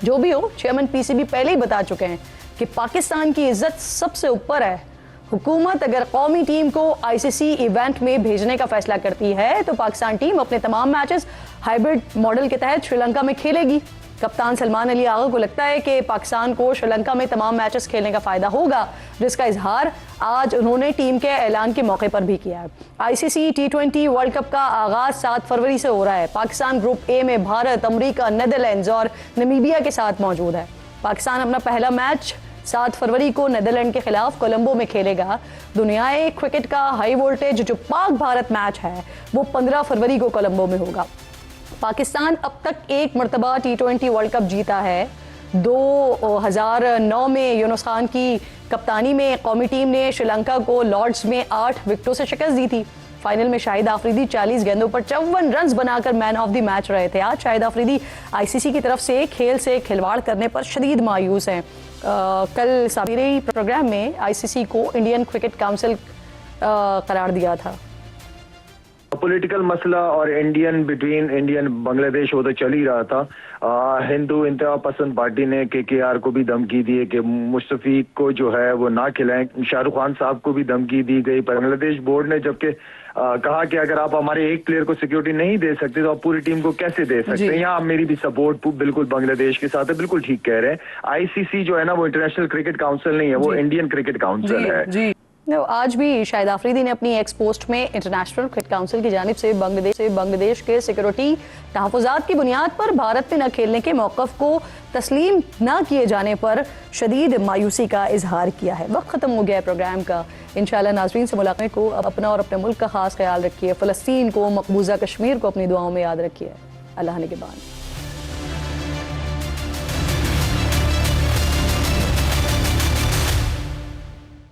जो भी हो, चेयरमैन PCB पहले ही बता चुके हैं कि पाकिस्तान की इज्जत सबसे ऊपर है। हुकूमत अगर कौमी टीम को ICC इवेंट में भेजने का फैसला करती है तो पाकिस्तान टीम अपने तमाम मैचेस हाइब्रिड मॉडल के तहत श्रीलंका में खेलेगी। कप्तान सलमान अली आगा को लगता है कि पाकिस्तान को श्रीलंका में तमाम मैचेस खेलने का फ़ायदा होगा, जिसका इजहार आज उन्होंने टीम के ऐलान के मौके पर भी किया है। ICC T20 वर्ल्ड कप का आगाज़ 7 फरवरी से हो रहा है। पाकिस्तान ग्रुप A में भारत, अमेरिका, नेदरलैंड्स और नमीबिया के साथ मौजूद है। पाकिस्तान अपना पहला मैच 7 फरवरी को नेदरलैंड के खिलाफ कोलंबो में खेलेगा। दुनियाई क्रिकेट का हाई वोल्टेज जो पाक भारत मैच है वो 15 फरवरी को कोलंबो में होगा। पाकिस्तान अब तक 1 मरतबा T20 वर्ल्ड कप जीता है। 2009 में यूनुस खान की कप्तानी में कौमी टीम ने श्रीलंका को लॉर्ड्स में 8 विकेटों से शिकस्त दी थी। फाइनल में शाहिद आफरीदी 40 गेंदों पर 54 रन बनाकर मैन ऑफ द मैच रहे थे। आज शाहिद आफरीदी ICC की तरफ से खेल से खिलवाड़ करने पर शदीद मायूस हैं। कल सवेरे प्रोग्राम में ICC को इंडियन क्रिकेट काउंसिल करार दिया था। पॉलिटिकल मसला और इंडियन बांग्लादेश वो तो चल ही रहा था। हिंदू इंतहा पसंद पार्टी ने केकेआर को भी धमकी दी है कि मुस्तफीक को जो है वो ना खिलाएं। शाहरुख खान साहब को भी धमकी दी गई। बांग्लादेश बोर्ड ने जबकि कहा कि अगर आप हमारे एक प्लेयर को सिक्योरिटी नहीं दे सकते तो आप पूरी टीम को कैसे दे सकते हैं। यहाँ मेरी भी सपोर्ट बिल्कुल बांग्लादेश के साथ है, बिल्कुल ठीक कह रहे हैं। आईसीसी जो है ना वो इंटरनेशनल क्रिकेट काउंसिल नहीं है, वो इंडियन क्रिकेट काउंसिल है। आज भी शाहिद आफरीदी ने अपनी एक्स पोस्ट में इंटरनेशनल क्रिकेट काउंसिल की जानिब से बांग्लादेश के सिक्योरिटी तहफ़्फ़ुज़ात की बुनियाद पर भारत में न खेलने के मौक़िफ़ को तस्लीम न किए जाने पर शदीद मायूसी का इजहार किया है। वक्त ख़त्म हो गया है प्रोग्राम का। इंशाअल्लाह नाज़रीन से मुलाकात को अपना और अपने मुल्क का ख़ास ख्याल रखिए। फ़लस्तीन को, मकबूजा कश्मीर को अपनी दुआओं में याद रखिए। अल्लाह ने के बाद।